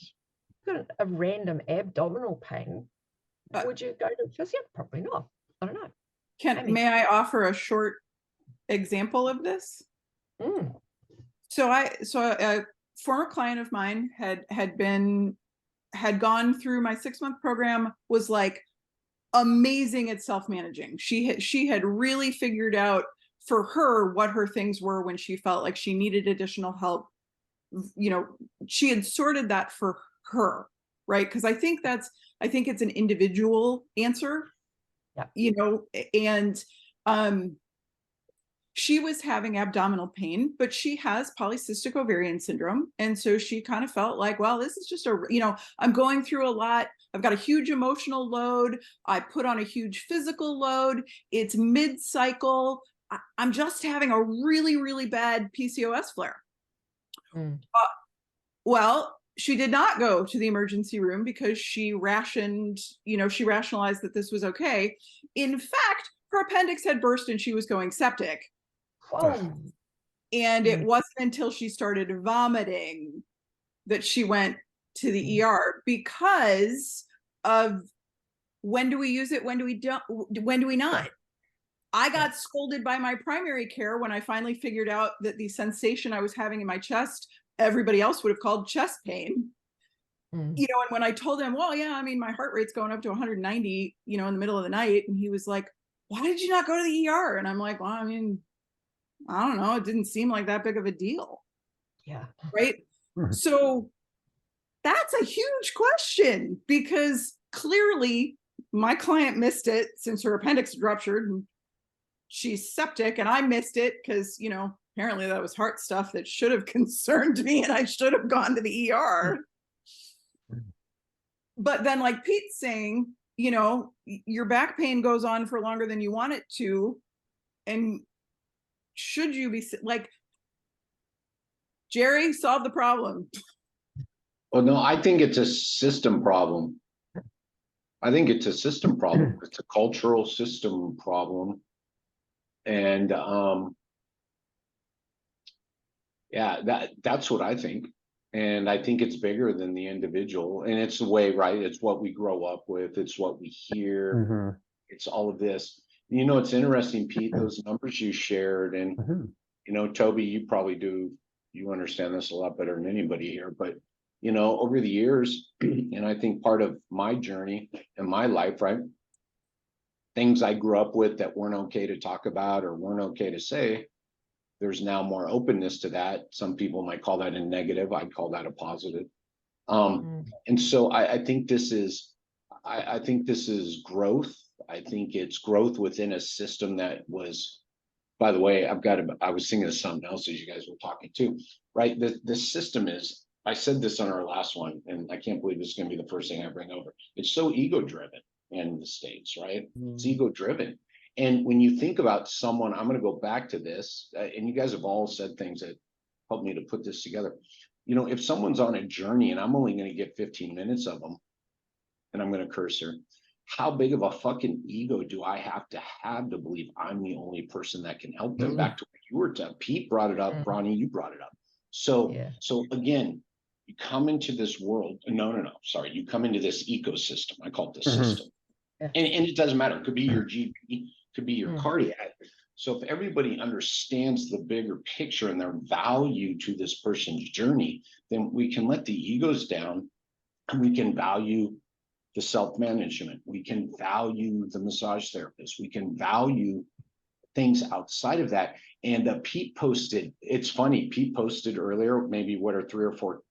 Speaker 4: You've got a random abdominal pain. Would you go to a physio? Probably not. I don't know.
Speaker 6: May I offer a short example of this?
Speaker 4: Mm.
Speaker 6: So a former client of mine had gone through my 6-month program, was like amazing at self-managing. She had really figured out for her what her things were when she felt like she needed additional help. You know, she had sorted that for her, right? Because I think it's an individual answer.
Speaker 4: Yeah.
Speaker 6: You know, and she was having abdominal pain, but she has polycystic ovarian syndrome. And so she kind of felt like, well, this is just I'm going through a lot. I've got a huge emotional load. I put on a huge physical load. It's mid-cycle. I'm just having a really, really bad PCOS flare.
Speaker 4: Mm.
Speaker 6: Well, she did not go to the emergency room because she rationalized that this was okay. In fact, her appendix had burst and she was going septic.
Speaker 4: Whoa.
Speaker 6: And it wasn't until she started vomiting that she went to the ER, because of when do we use it? When do we not? I got scolded by my primary care when I finally figured out that the sensation I was having in my chest, everybody else would have called chest pain.
Speaker 4: Mm.
Speaker 6: You know, and when I told him, well, yeah, I mean, my heart rate's going up to 190, in the middle of the night. And he was like, why did you not go to the ER? And I'm like, well, I mean, I don't know. It didn't seem like that big of a deal.
Speaker 4: Yeah.
Speaker 6: Right. So that's a huge question, because clearly my client missed it since her appendix ruptured and she's septic, and I missed it because, apparently that was heart stuff that should have concerned me and I should have gone to the ER. But then, like Pete's saying, your back pain goes on for longer than you want it to. And should you be like, Jerry, solve the problem?
Speaker 3: Well, no, I think it's a system problem. It's a cultural system problem. And that's what I think. And I think it's bigger than the individual. And it's the way, right? It's what we grow up with. It's what we hear.
Speaker 2: Mm-hmm.
Speaker 3: It's all of this. It's interesting, Pete, those numbers you shared. And, Toby, you understand this a lot better than anybody here. But, over the years, and I think part of my journey in my life, right? Things I grew up with that weren't okay to talk about or weren't okay to say, there's now more openness to that. Some people might call that a negative. I'd call that a positive. And so I think this is growth. I think it's growth within a system that was, by the way, I was thinking of something else as you guys were talking too, right? The system is, I said this on our last one, and I can't believe this is going to be the first thing I bring over. It's so ego driven in the States, right? It's ego driven. And when you think about someone, I'm going to go back to this, and you guys have all said things that helped me to put this together. If someone's on a journey and I'm only going to get 15 minutes of them, and I'm going to curse her, how big of a fucking ego do I have to believe I'm the only person that can help them? Back to what you were talking, Pete brought it up, Bronnie, you brought it up. So again, you come into this world. Sorry, you come into this ecosystem. I call it the system. And it doesn't matter. It could be your GP, could be your cardiac. So if everybody understands the bigger picture and their value to this person's journey, then we can let the egos down and we can value the self-management. We can value the massage therapist. We can value things outside of that. And Pete posted, it's funny, Pete posted earlier, maybe what are 3 or 4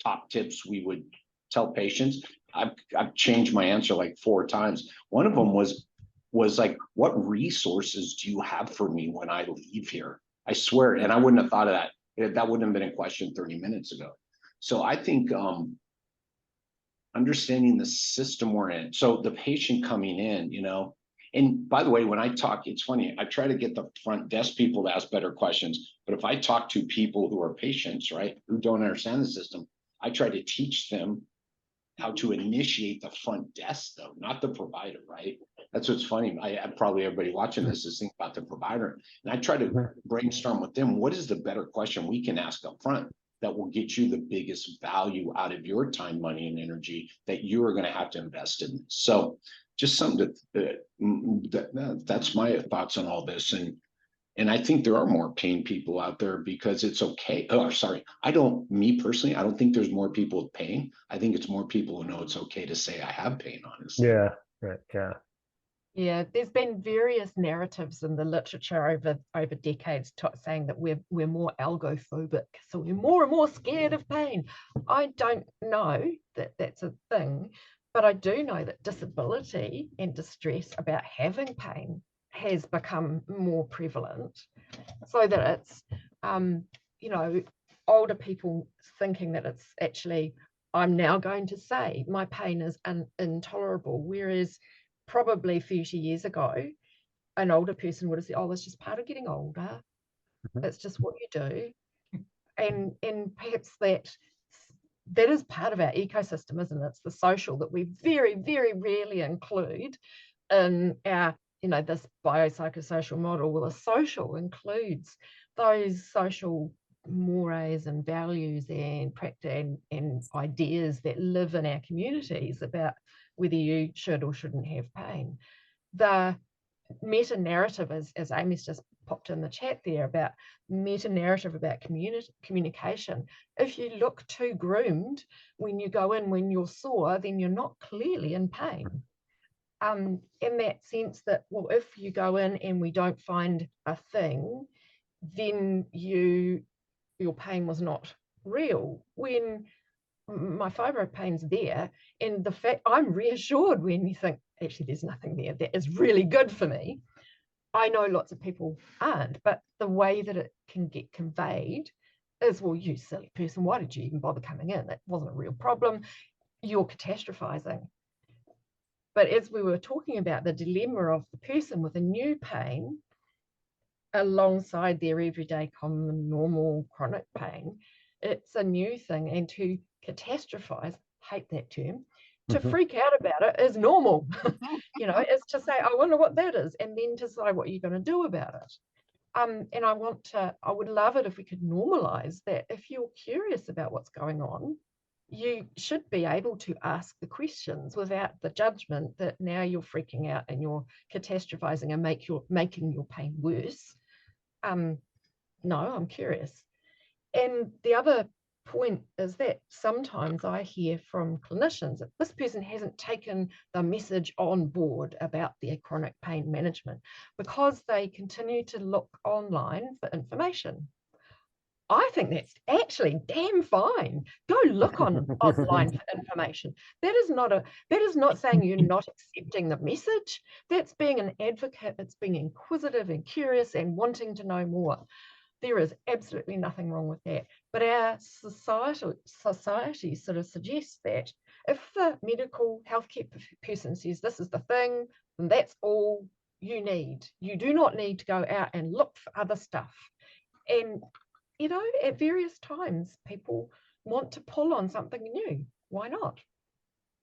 Speaker 3: top tips we would tell patients. I've changed my answer like 4 times. One of them was like, what resources do you have for me when I leave here? I swear, and I wouldn't have thought of that. That wouldn't have been a question 30 minutes ago. So I think understanding the system we're in. So the patient coming in, and by the way, when I talk, it's funny, I try to get the front desk people to ask better questions. But if I talk to people who are patients, right, who don't understand the system, I try to teach them how to initiate the front desk, though, not the provider, right? That's what's funny. I probably everybody watching this is thinking about the provider. And I try to brainstorm with them, what is the better question we can ask up front that will get you the biggest value out of your time, money, and energy that you are going to have to invest in. So just something that's my thoughts on all this. And And I think there are more pain people out there because it's okay. Oh, sorry. Me personally, I don't think there's more people with pain. I think it's more people who know it's okay to say I have pain, honestly.
Speaker 2: Yeah, right. Yeah.
Speaker 4: Yeah, there's been various narratives in the literature over decades saying that we're more algophobic, so we're more and more scared of pain. I don't know that that's a thing, but I do know that disability and distress about having pain has become more prevalent, so that it's older people thinking that it's actually, I'm now going to say my pain is intolerable, whereas probably 30 years ago, an older person would have said, oh, it's just part of getting older. It's just what you do. And perhaps that is part of our ecosystem, isn't it? It's the social that we very, very rarely include in our, this biopsychosocial model. Well, the social includes those social mores and values and practice and ideas that live in our communities about whether you should or shouldn't have pain. The meta-narrative, as Amy's just popped in the chat there, about meta-narrative about communication. If you look too groomed when you go in, when you're sore, then you're not clearly in pain. In that sense that, well, if you go in and we don't find a thing, then your pain was not real. When my fibro pain's there, and the fact I'm reassured when you think, actually, there's nothing there, that is really good for me. I know lots of people aren't, but the way that it can get conveyed is, well, you silly person, why did you even bother coming in? It wasn't a real problem. You're catastrophizing. But as we were talking about the dilemma of the person with a new pain alongside their everyday common normal chronic pain, it's a new thing, and to catastrophize, hate that term, to freak out about it is normal. It's to say, I wonder what that is, and then to decide what you're going to do about it. And I would love it if we could normalize that. If you're curious about what's going on, you should be able to ask the questions without the judgment that now you're freaking out and you're catastrophizing and making your pain worse. No, I'm curious. And the other point is that sometimes I hear from clinicians that this person hasn't taken the message on board about their chronic pain management because they continue to look online for information. I think that's actually damn fine. Go look online for information. That is not saying you're not accepting the message. That's being an advocate. It's being inquisitive and curious and wanting to know more. There is absolutely nothing wrong with that. But our society sort of suggests that if the medical healthcare person says this is the thing, then that's all you need. You do not need to go out and look for other stuff. And at various times, people want to pull on something new. Why not?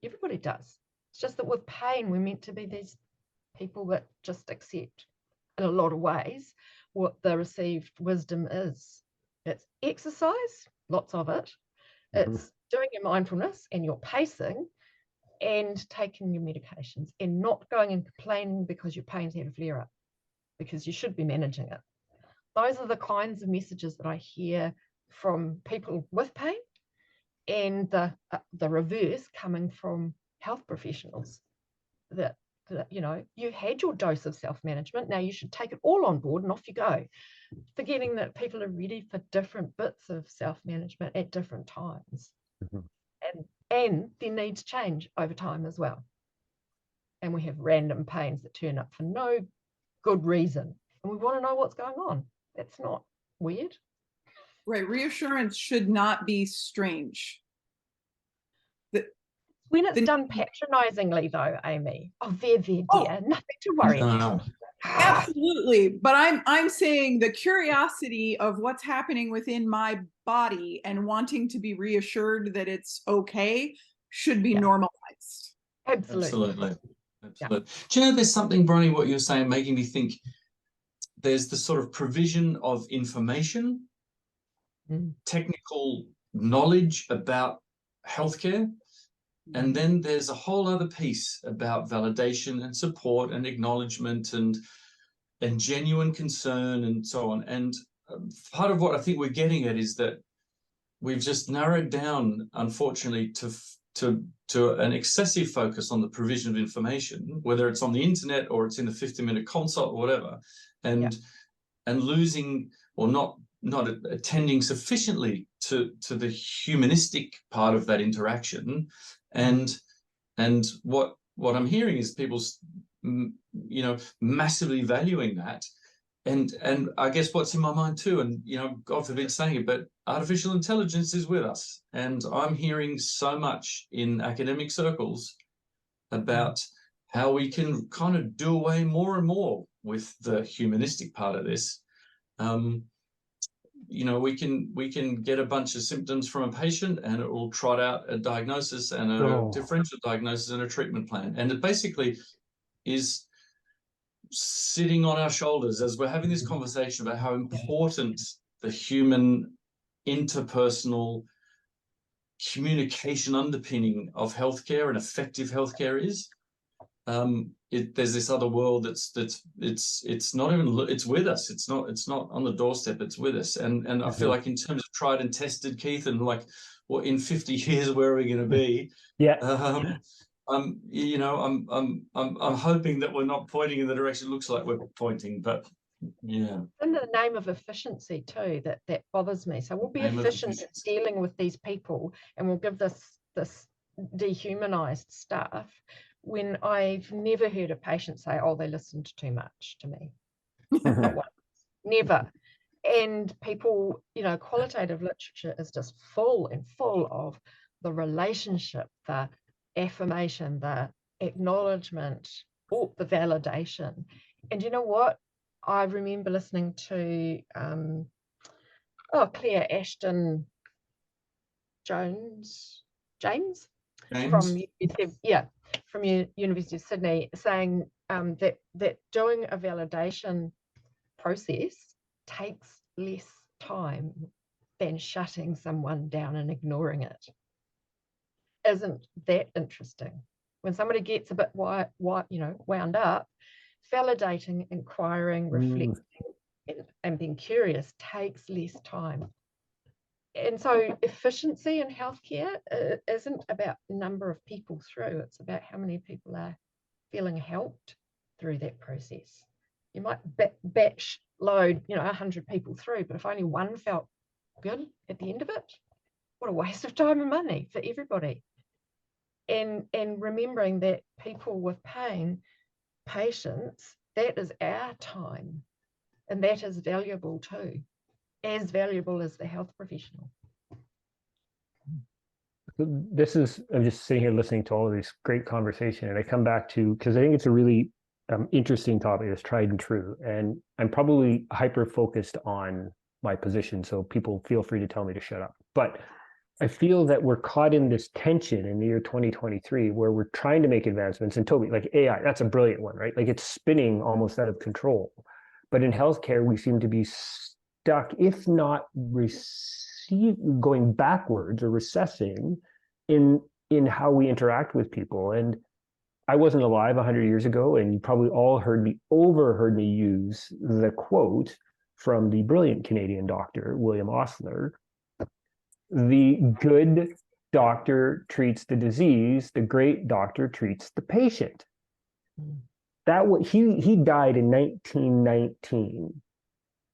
Speaker 4: Everybody does. It's just that with pain, we're meant to be these people that just accept, in a lot of ways, what the received wisdom is. It's exercise, lots of it. It's doing your mindfulness and your pacing and taking your medications and not going and complaining because your pain's had a flare up, because you should be managing it. Those are the kinds of messages that I hear from people with pain, and the reverse coming from health professionals that you had your dose of self-management, now you should take it all on board and off you go, forgetting that people are ready for different bits of self-management at different times. And their needs change over time as well. And we have random pains that turn up for no good reason, and we want to know what's going on. That's not weird.
Speaker 6: Right. Reassurance should not be strange.
Speaker 4: When it's done patronizingly, though, Amy. Oh, there, dear. Nothing to worry about.
Speaker 6: Absolutely. But I'm saying the curiosity of what's happening within my body and wanting to be reassured that it's okay should be normalized.
Speaker 4: Absolutely.
Speaker 5: Yeah. Do you know, there's something, Bronnie, what you're saying, making me think there's the sort of provision of information, technical knowledge about healthcare. And then there's a whole other piece about validation and support and acknowledgement and genuine concern and so on. And part of what I think we're getting at is that we've just narrowed down, unfortunately, to an excessive focus on the provision of information, whether it's on the internet or it's in a 50-minute consult or whatever, and losing or not attending sufficiently to the humanistic part of that interaction. And what I'm hearing is people, massively valuing that. And I guess what's in my mind too, and God forbid saying it, but artificial intelligence is with us. And I'm hearing so much in academic circles about how we can kind of do away more and more with the humanistic part of this. We can get a bunch of symptoms from a patient and it will trot out a diagnosis and a differential diagnosis and a treatment plan. And it basically is sitting on our shoulders as we're having this conversation about how important the human interpersonal communication underpinning of healthcare and effective healthcare is. There's this other world it's not even, it's with us. It's not on the doorstep. It's with us. And I feel like in terms of tried and tested, Keith, and like, what in 50 years where are we going to be? I'm hoping that we're not pointing in the direction it looks like we're pointing, but yeah.
Speaker 4: In the name of efficiency too, that bothers me. So we'll be efficient at dealing with these people, and we'll give this dehumanized stuff, when I've never heard a patient say, "Oh, they listened too much to me." Not once. Never. And people, qualitative literature is just full of the relationship, the affirmation, the acknowledgement, the validation. And you know what? I remember listening to Claire Ashton James from University of Sydney, saying that doing a validation process takes less time than shutting someone down and ignoring it. Isn't that interesting? When somebody gets a bit wound up, validating, inquiring, reflecting, and being curious takes less time. And so efficiency in healthcare isn't about number of people through, it's about how many people are feeling helped through that process. You might batch load, 100 people through, but if only one felt good at the end of it, what a waste of time and money for everybody. And remembering that people with pain, patients, that is our time, and that is valuable too, as valuable as the health professional.
Speaker 2: I'm just sitting here listening to all of this great conversation, and I come back to, because I think it's a really interesting topic that's tried and true, and I'm probably hyper focused on my position, so people feel free to tell me to shut up. But I feel that we're caught in this tension in the year 2023 where we're trying to make advancements. And Toby, like AI, that's a brilliant one, right? Like it's spinning almost out of control. But in healthcare, we seem to be stuck, if not going backwards or recessing in how we interact with people. And I wasn't alive 100 years ago, and you probably all overheard me use the quote from the brilliant Canadian doctor, William Osler: "The good doctor treats the disease, the great doctor treats the patient." He died in 1919.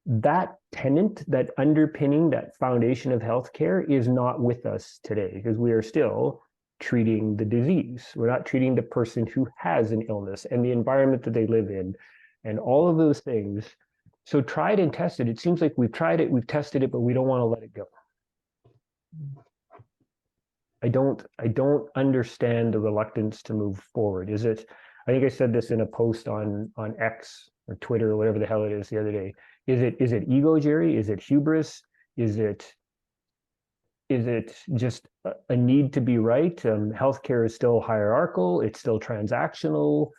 Speaker 2: That tenet, that underpinning, that foundation of healthcare is not with us today, because we are still treating the disease. We're not treating the person who has an illness and the environment that they live in and all of those things. So tried and tested. It seems like we've tried it, we've tested it, but we don't want to let it go. I don't understand the reluctance to move forward. Is it, I think I said this in a post on X or Twitter or whatever the hell it is the other day. Is it ego, Jerry? Is it hubris? Is it just a need to be right? Healthcare is still hierarchical. It's still transactional.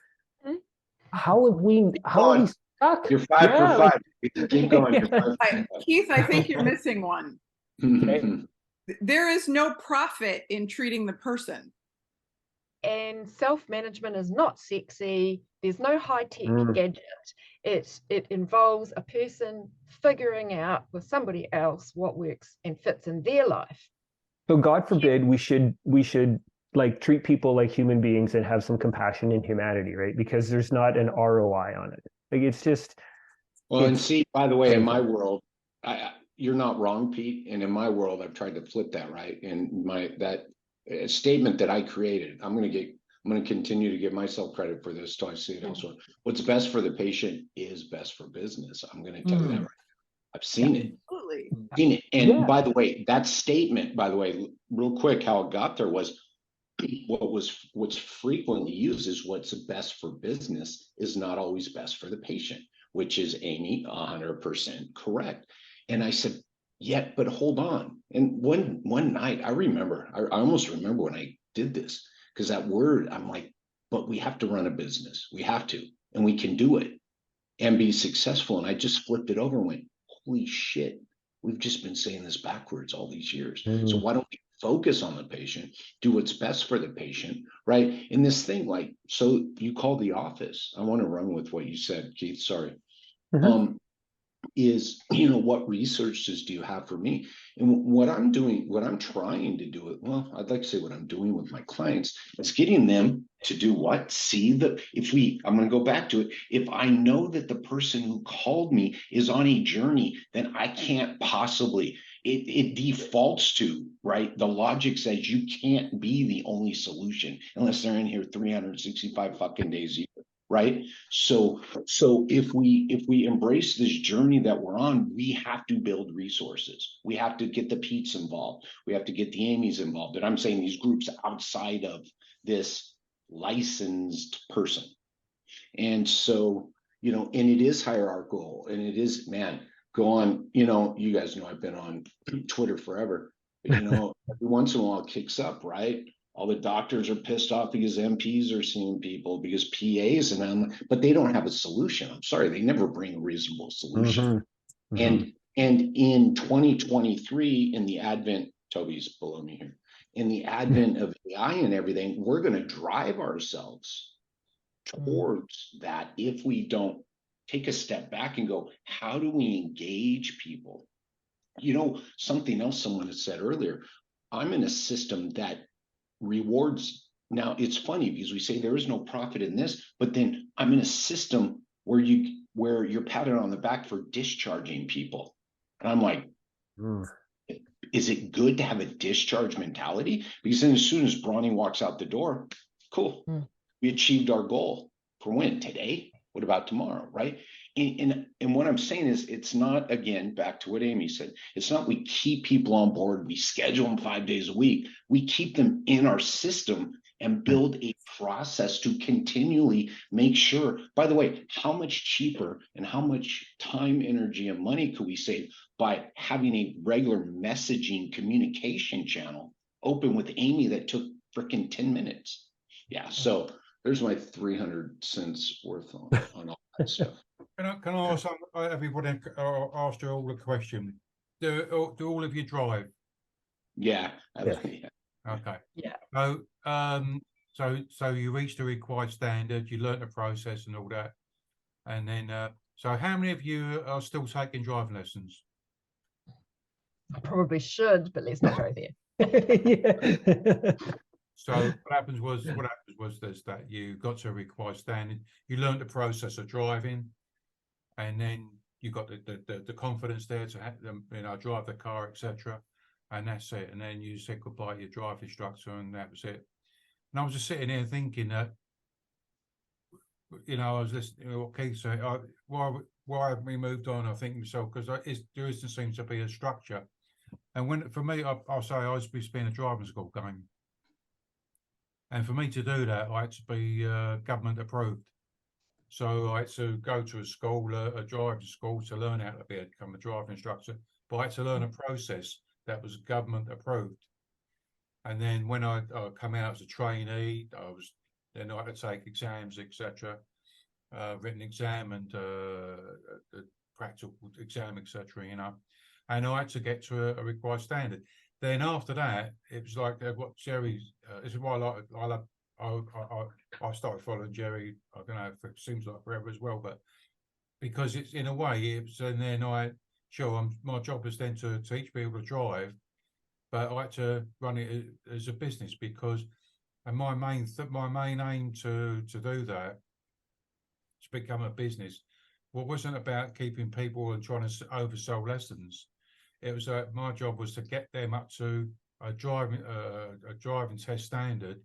Speaker 2: How are we stuck?
Speaker 3: You're 5 for 5. Keep going. You're 5 for 5.
Speaker 6: Keith, I think you're missing one.
Speaker 2: Okay.
Speaker 6: There is no profit in treating the person.
Speaker 4: And self-management is not sexy. There's no high-tech gadget. It involves a person figuring out with somebody else what works and fits in their life.
Speaker 2: So God forbid we should like treat people like human beings and have some compassion and humanity, right? Because there's not an ROI on it. Like it's just.
Speaker 3: Well, and see, by the way, in my world, you're not wrong, Pete. And in my world, I've tried to flip that, right? And that statement that I created, I'm going to continue to give myself credit for this till I see it elsewhere. What's best for the patient is best for business. I'm going to tell you that right now. I've seen it.
Speaker 6: Absolutely.
Speaker 3: Seen it. And by the way, that statement, by the way, real quick, how it got there was what's frequently used is what's best for business is not always best for the patient, which is, Amy, 100% correct. And I said, yeah, but hold on. And one night, I almost remember when I did this, because that word, I'm like, but we have to run a business. We have to, and we can do it and be successful. And I just flipped it over and went, holy shit, we've just been saying this backwards all these years. So why don't we focus on the patient, do what's best for the patient, right? In this thing, like, so you call the office. I want to run with what you said, Keith, sorry. Is, what researches do you have for me? And what I'm doing, what I'm trying to do, well, I'd like to say what I'm doing with my clients is getting them to do what? I'm going to go back to it. If I know that the person who called me is on a journey, then I can't possibly, it defaults to, right? The logic says you can't be the only solution unless they're in here 365 fucking days a year. Right. So if we embrace this journey that we're on, we have to build resources. We have to get the Pete's involved. We have to get the Amy's involved. And I'm saying these groups outside of this licensed person. And so, and it is hierarchical, and it is, man, go on, you guys know I've been on Twitter forever, but every once in a while it kicks up, right? All the doctors are pissed off because MPs are seeing people, because PAs and them, but they don't have a solution. I'm sorry, they never bring a reasonable solution. And in 2023, in the advent, Toby's below me here, in the advent of AI and everything, we're going to drive ourselves towards that if we don't take a step back and go, how do we engage people? Something else someone had said earlier, I'm in a system that rewards. Now it's funny because we say there is no profit in this, but then I'm in a system where you're patted on the back for discharging people. And I'm like, is it good to have a discharge mentality? Because then as soon as Bronny walks out the door, cool. We achieved our goal for when? Today? What about tomorrow? Right? And what I'm saying is, it's not, again, back to what Amy said, it's not we keep people on board, we schedule them 5 days a week, we keep them in our system and build a process to continually make sure, by the way, how much cheaper and how much time, energy, and money could we save by having a regular messaging communication channel open with Amy that took freaking 10 minutes? Yeah, so there's my 300 cents worth on all that stuff.
Speaker 1: Can I ask everybody, ask you all a question? Do all of you drive?
Speaker 3: Yeah.
Speaker 1: Okay. Yeah. So you reached the required standard, you learnt the process and all that. And then, so how many of you are still taking driving lessons?
Speaker 4: I probably should, but let's not go there.
Speaker 1: So what happens was this, that you got to a required standard, you learned the process of driving, and then you got the confidence there to have them, drive the car, etc. And that's it. And then you said goodbye to your drive instructor, and that was it. And I was just sitting there thinking that, I was listening to what Keith said. Why have we moved on? I think to myself, because there doesn't seem to be a structure. And for me, I'll say I used to be spending a driving school going. And for me to do that, I had to be government approved. So I had to go to a school, a driving school, to learn how to become a driving instructor. But I had to learn a process that was government approved. And then when I come out as a trainee, I had to take exams, etc., written exam and practical exam, etc. And I had to get to a required standard. Then after that, it was like what Sherry. This is why I love I started following Jerry. I don't know if it seems like forever as well, but because it's in a way, it's and then my job was then to teach people to drive, but I had to run it as a business because, and my main aim to do that, to become a business, wasn't about keeping people and trying to oversell lessons. It was my job was to get them up to a driving test standard.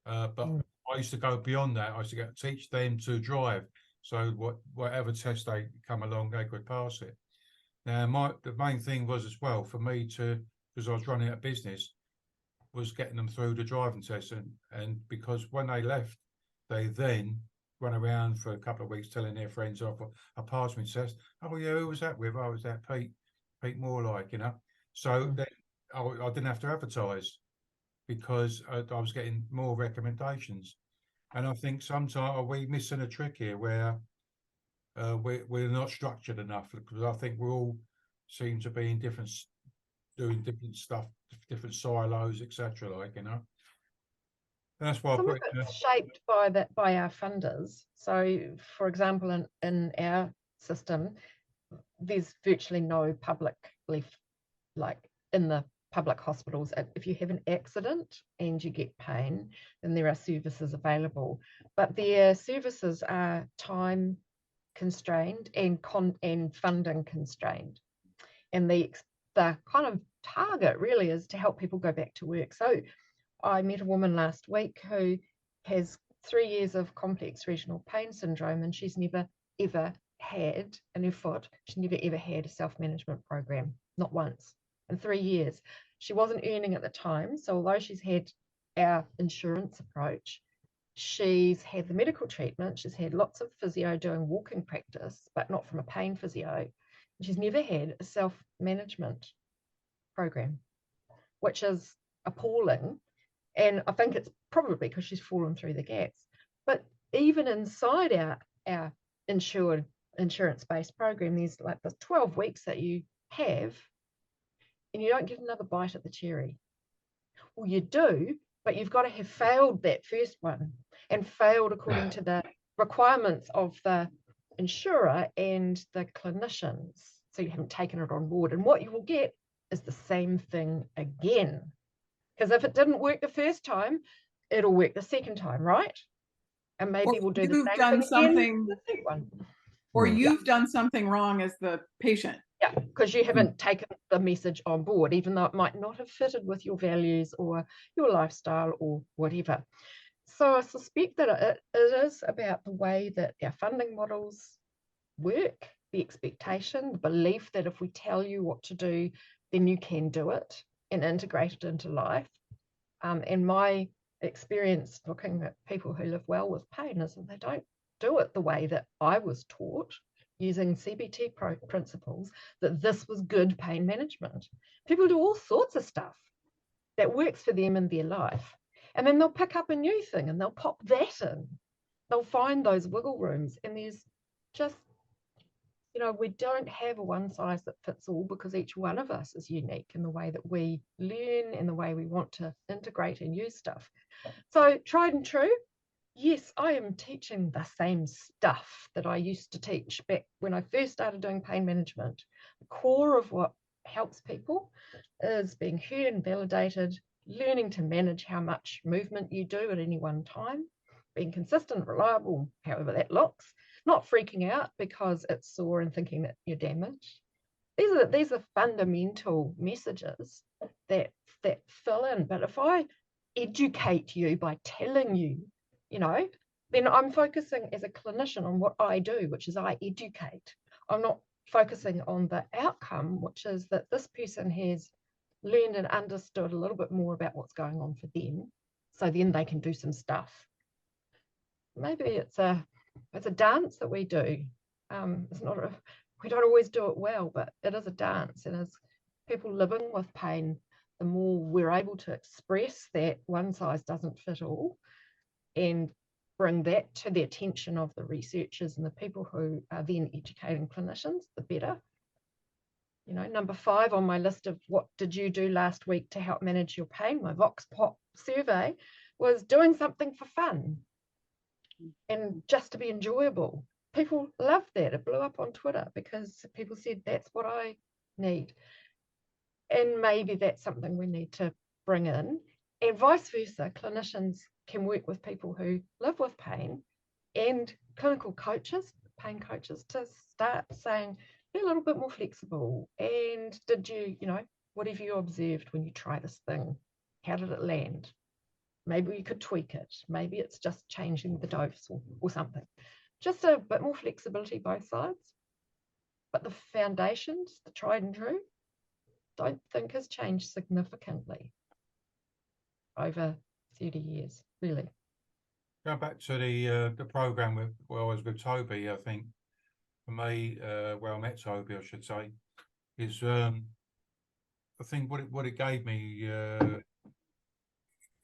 Speaker 1: But I used to go beyond that. I used to teach them to drive. So whatever test they come along, they could pass it. Now, the main thing was as well for me because I was running a business, was getting them through the driving test. And because when they left, they then run around for a couple of weeks telling their friends, I passed my test. Oh, yeah, who was that with? Oh, was that Pete Moore, like, you know? So then I didn't have to advertise because I was getting more recommendations. And I think sometimes are we missing a trick here where we're not structured enough, because I think we all seem to be in doing different stuff, different silos, etc. Like, you know. And that's why
Speaker 4: Some of it's shaped by our funders. So, for example, in our system, there's virtually no public like in the public hospitals. If you have an accident and you get pain, then there are services available, but their services are time constrained and funding constrained, and the kind of target really is to help people go back to work. So I met a woman last week who has 3 years of complex regional pain syndrome, and she's never ever had in her foot, she's never ever had a self-management program, not once in 3 years. She wasn't earning at the time, so although she's had our insurance approach, she's had the medical treatment, she's had lots of physio doing walking practice, but not from a pain physio. She's never had a self-management program, which is appalling. And I think it's probably because she's fallen through the gaps. But even inside our insurance-based program, there's like the 12 weeks that you have, and you don't get another bite at the cherry. Well, you do, but you've got to have failed that first one and failed according to the requirements of the insurer and the clinicians. So you haven't taken it on board. And what you will get is the same thing again. Because if it didn't work the first time, it'll work the second time, right? And maybe we'll do the same thing again the third one.
Speaker 6: Or you've done something wrong as the patient.
Speaker 4: Yeah, because you haven't taken the message on board, even though it might not have fitted with your values or your lifestyle or whatever. So I suspect that it is about the way that our funding models work, the expectation, the belief that if we tell you what to do, then you can do it and integrate it into life. And my experience looking at people who live well with pain is that they don't do it the way that I was taught, using CBT principles, that this was good pain management. People do all sorts of stuff that works for them in their life. And then they'll pick up a new thing and they'll pop that in. They'll find those wiggle rooms. And there's just, we don't have a one size that fits all, because each one of us is unique in the way that we learn and the way we want to integrate and use stuff. So tried and true. Yes, I am teaching the same stuff that I used to teach back when I first started doing pain management. The core of what helps people is being heard and validated, learning to manage how much movement you do at any one time, being consistent, reliable, however that looks, not freaking out because it's sore and thinking that you're damaged. These are fundamental messages that fill in. But if I educate you by telling you, then I'm focusing as a clinician on what I do, which is I educate. I'm not focusing on the outcome, which is that this person has learned and understood a little bit more about what's going on for them, so then they can do some stuff. Maybe it's a dance that we do. We don't always do it well, but it is a dance. And as people living with pain, the more we're able to express that one size doesn't fit all, and bring that to the attention of the researchers and the people who are then educating clinicians, the better. Number 5 on my list of what did you do last week to help manage your pain, my Vox Pop survey, was doing something for fun and just to be enjoyable. People loved that. It blew up on Twitter because people said, that's what I need. And maybe that's something we need to bring in. And vice versa, clinicians can work with people who live with pain and clinical coaches, pain coaches, to start saying, be a little bit more flexible. And did you, what have you observed when you try this thing? How did it land? Maybe you could tweak it. Maybe it's just changing the dose or something. Just a bit more flexibility both sides. But the foundations, the tried and true, don't think has changed significantly over 30 years, really.
Speaker 1: Going back to the program I was with Toby, I think for me, where I met Toby, I should say, is I think what it gave me,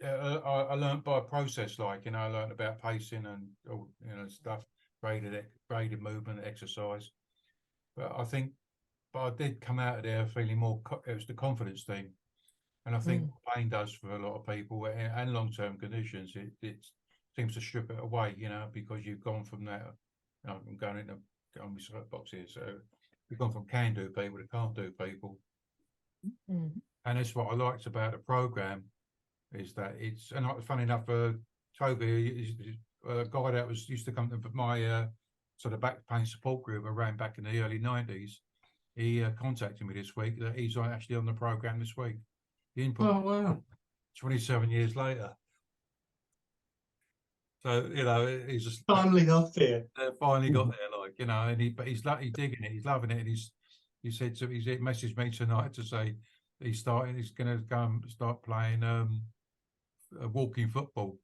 Speaker 1: I learned by process, I learned about pacing and all, stuff, graded movement, exercise. But I did come out of there feeling more. It was the confidence thing, and I think what pain does for a lot of people and long-term conditions, it seems to strip it away, because you've gone from that. I'm going into on my soapbox here, so you've gone from can-do people to can't-do people, and that's what I liked about the program, is that it's, and funny enough, Toby is a guy that used to come to my sort of back pain support group I ran back in the early 90s. He contacted me this week that he's actually on the program this week. The input.
Speaker 5: Oh, wow.
Speaker 1: 27 years later. So, he's just
Speaker 5: Finally got there.
Speaker 1: Finally got there, and but he's digging it, he's loving it, and he said to me, he messaged me tonight to say he's going to go and start playing walking football,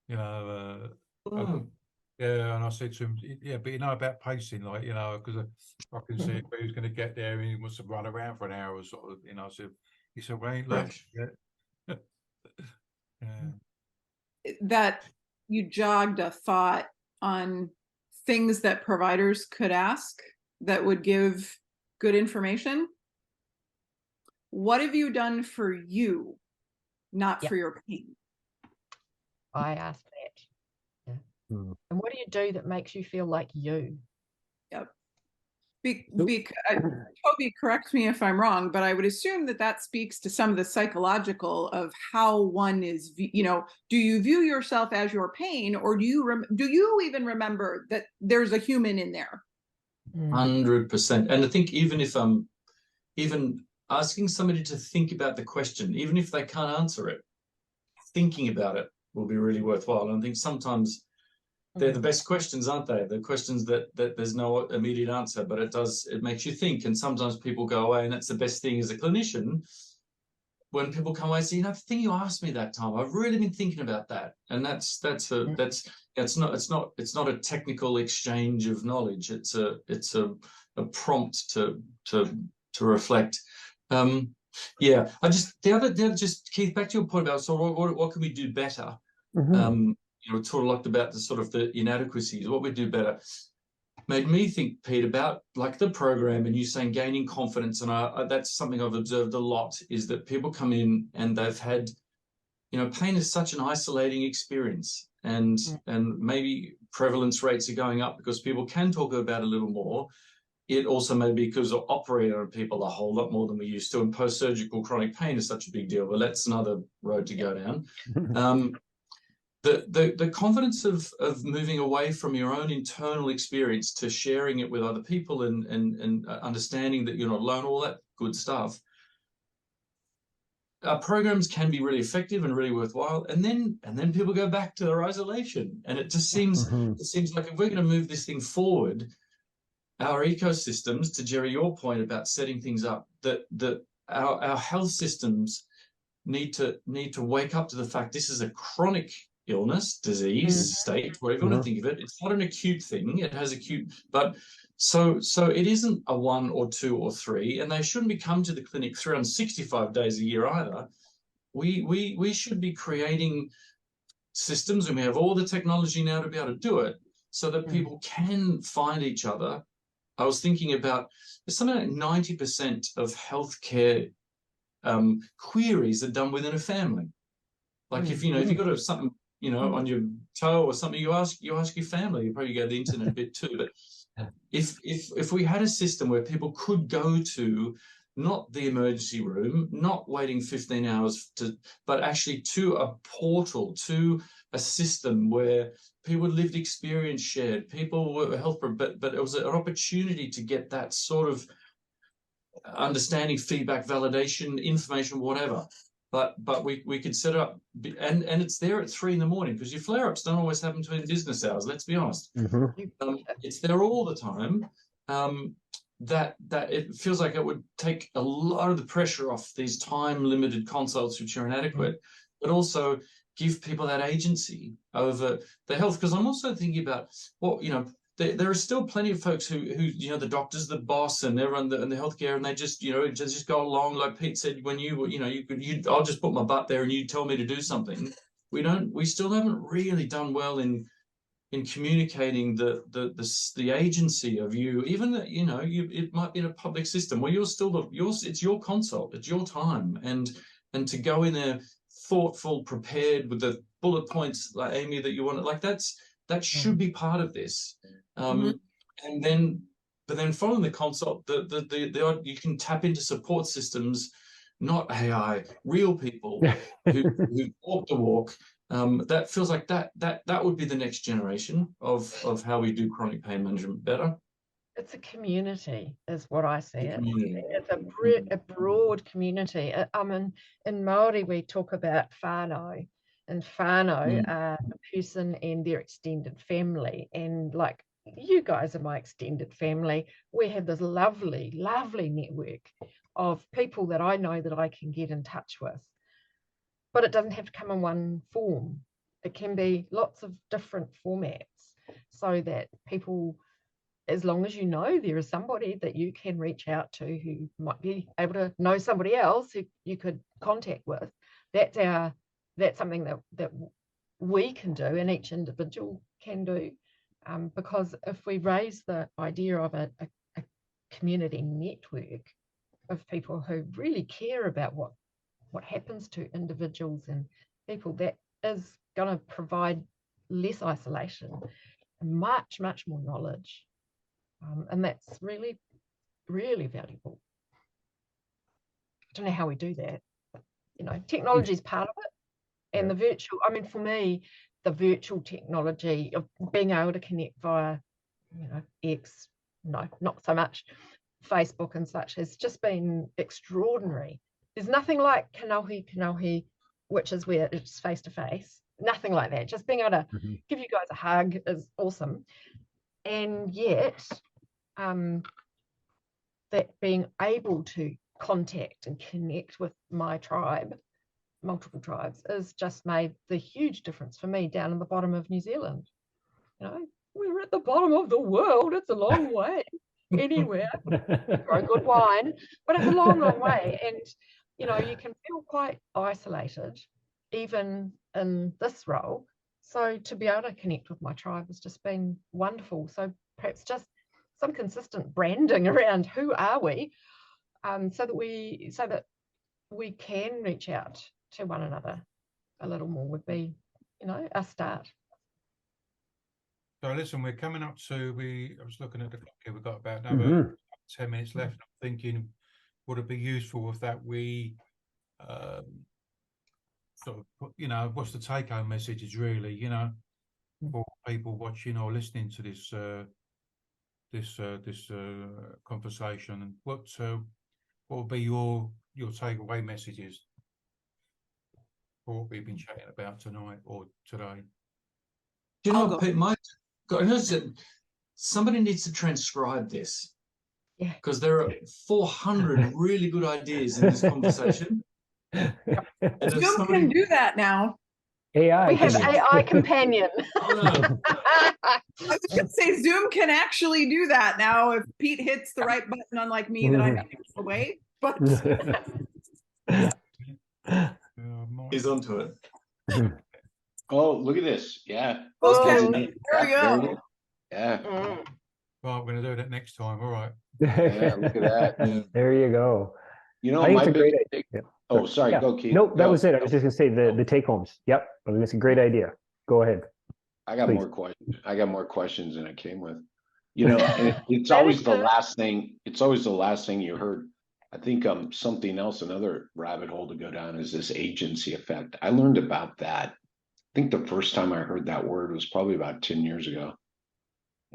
Speaker 1: yeah, and I said to him, yeah, but about pacing, because I can see who's going to get there and he wants to run around for an hour or sort of, he said, well, I ain't learned yet. Yeah.
Speaker 6: That you jogged a thought on things that providers could ask that would give good information. What have you done for you, not for your pain?
Speaker 4: I asked that. Yeah. And what do you do that makes you feel like you?
Speaker 6: Yep. Toby, correct me if I'm wrong, but I would assume that speaks to some of the psychological of how one is, do you view yourself as your pain, or do you even remember that there's a human in there?
Speaker 5: 100%. And I think even if even asking somebody to think about the question, even if they can't answer it, thinking about it will be really worthwhile. And I think sometimes they're the best questions, aren't they? The questions that there's no immediate answer, but it makes you think. And sometimes people go away, and that's the best thing as a clinician. When people come away and say, the thing you asked me that time, I've really been thinking about that. And it's not a technical exchange of knowledge. It's a prompt to reflect. Yeah, the other Keith, back to your point about, so what can we do better? Sort of like about the inadequacies, what we do better, made me think, Pete, about the program, and you saying gaining confidence. And that's something I've observed a lot, is that people come in and they've had, pain is such an isolating experience, and maybe prevalence rates are going up because people can talk about it a little more. It also may be because of operating on people a whole lot more than we used to, and post-surgical chronic pain is such a big deal, but that's another road to go down. The confidence of moving away from your own internal experience to sharing it with other people and understanding that you're not alone, all that good stuff. Programs can be really effective and really worthwhile, and then people go back to their isolation, and it just seems like if we're going to move this thing forward, our ecosystems, to Jerry, your point about setting things up, that our health systems need to wake up to the fact this is a chronic illness, disease, state, whatever you want to think of it. It's not an acute thing. It has acute, but so it isn't a 1 or 2 or 3, and they shouldn't be come to the clinic 365 days a year either. We should be creating systems, and we have all the technology now to be able to do it, so that people can find each other. I was thinking about, there's something like 90% of healthcare queries are done within a family. Like if you got something on your toe or something, you ask your family. You probably go to the internet a bit too. But if we had a system where people could go to not the emergency room, not waiting 15 hours but actually to a portal, to a system where people with lived experience shared, people were helped, but it was an opportunity to get that sort of understanding, feedback, validation, information, whatever. But we could set up, and it's there at 3 a.m, because your flare-ups don't always happen between business hours. Let's be honest. It's there all the time. That it feels like it would take a lot of the pressure off these time-limited consults, which are inadequate, but also give people that agency over the health. Because I'm also thinking about there are still plenty of folks who the doctor's the boss and everyone in the healthcare, and they just just go along, like Pete said, when I'll just put my butt there and you tell me to do something. We still haven't really done well in communicating the agency of you, even that it might be in a public system where it's your consult, it's your time, and to go in there thoughtful, prepared with the bullet points, like Amy, that you want, like that should be part of this. And then following the consult, you can tap into support systems, not AI, real people who walk the walk. That feels like that would be the next generation of how we do chronic pain management better.
Speaker 4: It's a community, is what I see it.
Speaker 5: Community.
Speaker 4: It's a broad community. In Māori, we talk about whānau, and whānau are a person and their extended family. And like, you guys are my extended family. We have this lovely, lovely network of people that I know that I can get in touch with. But it doesn't have to come in one form. It can be lots of different formats, so that people, as long as you know there is somebody that you can reach out to who might be able to know somebody else who you could contact with, that's something that we can do and each individual can do. Because if we raise the idea of a community network of people who really care about what happens to individuals and people, that is going to provide less isolation and much, much more knowledge. And that's really, really valuable. I don't know how we do that. Technology is part of it. And the virtual, for me, the virtual technology of being able to connect via, X, no, not so much, Facebook and such, has just been extraordinary. There's nothing like kanohi, which is where it's face to face. Nothing like that. Just being able to give you guys a hug is awesome. And yet, that being able to contact and connect with my tribe, multiple tribes, has just made the huge difference for me down in the bottom of New Zealand. We're at the bottom of the world. It's a long way anywhere. Grow good wine, but it's a long, long way. And you can feel quite isolated even in this role. So to be able to connect with my tribe has just been wonderful. So perhaps just some consistent branding around who are we, so that we can reach out to one another a little more, would be, a start.
Speaker 1: So listen, we're coming up to, I was looking at the clock here, we've got about another 10 minutes left. I'm thinking, would it be useful if that we sort of put, what's the take-home messages really, for people watching or listening to this conversation, and what would be your takeaway messages for what we've been chatting about tonight or today?
Speaker 5: Do you know what, Pete? Somebody needs to transcribe this.
Speaker 4: Yeah.
Speaker 5: Because there are 400 really good ideas in this conversation.
Speaker 6: Zoom can do that now.
Speaker 2: AI.
Speaker 4: We have AI companion.
Speaker 6: I was going to say Zoom can actually do that now if Pete hits the right button, unlike me, that I make it away. But
Speaker 5: he's onto it.
Speaker 3: Oh, look at this. Yeah.
Speaker 6: Okay. There we go.
Speaker 3: Yeah.
Speaker 1: Right, we're going to do that next time. All right.
Speaker 3: Yeah, look at that.
Speaker 2: There you go.
Speaker 3: You know,
Speaker 2: I think
Speaker 3: my
Speaker 2: it's a great
Speaker 3: big
Speaker 2: idea.
Speaker 3: Oh, sorry,
Speaker 2: Yeah.
Speaker 3: go Keith.
Speaker 2: Nope, that
Speaker 3: Go.
Speaker 2: was it. I was just gonna say the take homes. Yep, I think it's a great idea. Go ahead.
Speaker 3: I got
Speaker 2: Please.
Speaker 3: more questions. I got more questions than I came with. You know, and it's
Speaker 4: That
Speaker 3: always
Speaker 4: is
Speaker 3: the
Speaker 4: good.
Speaker 3: last thing. It's always the last thing you heard. I think something else, another rabbit hole to go down is this agency effect. I learned about that. I think the first time I heard that word was probably about 10 years ago.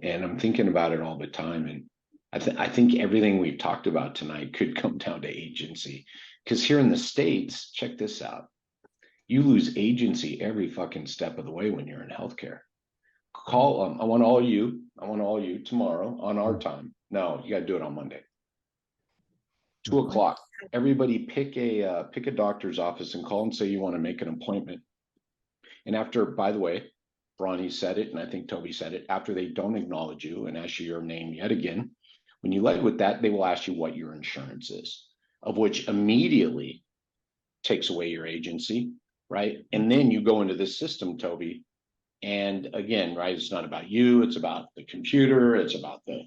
Speaker 3: And I'm thinking about it all the time. And I think everything we've talked about tonight could come down to agency. Because here in the States, check this out. You lose agency every fucking step of the way when you're in healthcare. Call, I want all you tomorrow on our time. No, you got to do it on Monday. 2:00. Everybody pick a doctor's office and call and say you want to make an appointment. And after, by the way, Bronnie said it, and I think Toby said it, after they don't acknowledge you and ask you your name yet again, when you lead with that, they will ask you what your insurance is, of which immediately takes away your agency, right? And then you go into this system, Toby, and again, right, it's not about you, it's about the computer, it's about the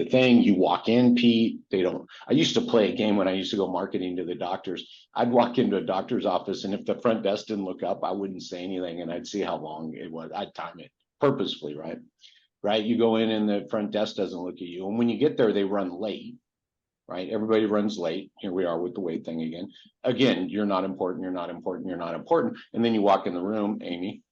Speaker 3: thing. You walk in, Pete, they don't. I used to play a game when I used to go marketing to the doctors. I'd walk into a doctor's office, and if the front desk didn't look up, I wouldn't say anything, and I'd see how long it was. I'd time it purposefully, right? Right, you go in and the front desk doesn't look at you, and when you get there, they run late, right? Everybody runs late. Here we are with the wait thing again. Again, you're not important, you're not important, you're not important. And then you walk in the room, Amy,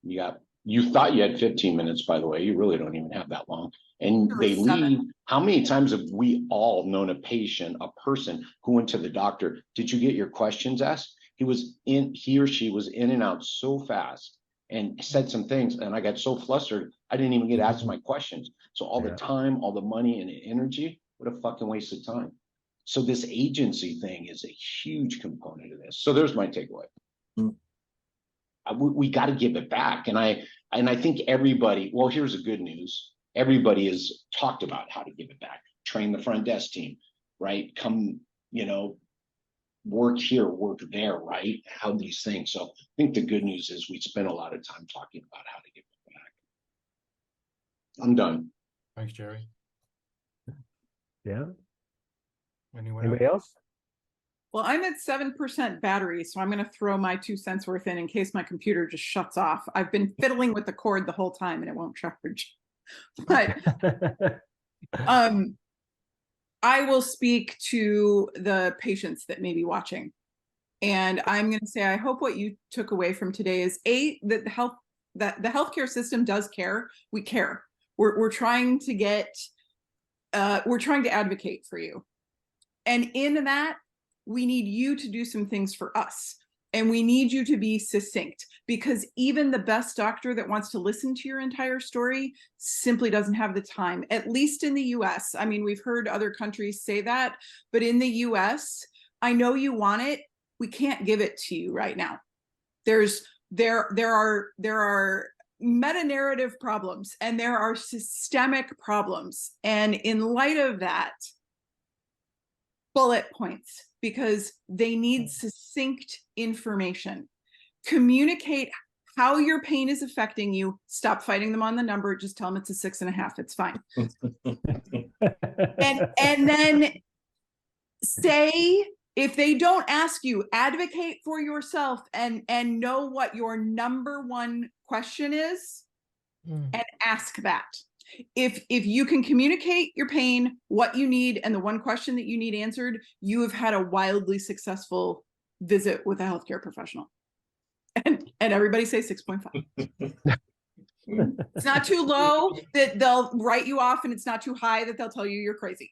Speaker 3: you thought you had 15 minutes, by the way, you really don't even have that long. And they leave. How many times have we all known a patient, a person who went to the doctor? Did you get your questions asked? He or she was in and out so fast and said some things, and I got so flustered, I didn't even get asked my questions. So all the time, all the money and the energy, what a fucking waste of time. So this agency thing is a huge component of this. So there's my takeaway. We got to give it back. And I think everybody, well, here's the good news. Everybody has talked about how to give it back. Train the front desk team, right? Come, work here, work there, right? How these things. So I think the good news is we spent a lot of time talking about how to give it back. I'm done.
Speaker 1: Thanks, Jerry.
Speaker 2: Yeah.
Speaker 1: Anybody
Speaker 2: else?
Speaker 6: Well, I'm at 7% battery, so I'm going to throw my 2 cents worth in case my computer just shuts off. I've been fiddling with the cord the whole time and it won't charge. But I will speak to the patients that may be watching. And I'm going to say, I hope what you took away from today is that the healthcare system does care. We care. We're trying to advocate for you. And in that, we need you to do some things for us. And we need you to be succinct, because even the best doctor that wants to listen to your entire story simply doesn't have the time, at least in the US. I mean, we've heard other countries say that, but in the US, I know you want it. We can't give it to you right now. There are meta-narrative problems and there are systemic problems. And in light of that, bullet points, because they need succinct information. Communicate how your pain is affecting you. Stop fighting them on the number. Just tell them it's a 6.5. It's fine. and then say, if they don't ask you, advocate for yourself and know what your number one question is and ask that. If you can communicate your pain, what you need, and the one question that you need answered, you have had a wildly successful visit with a healthcare professional. And everybody say 6.5. It's not too low that they'll write you off, and it's not too high that they'll tell you you're crazy.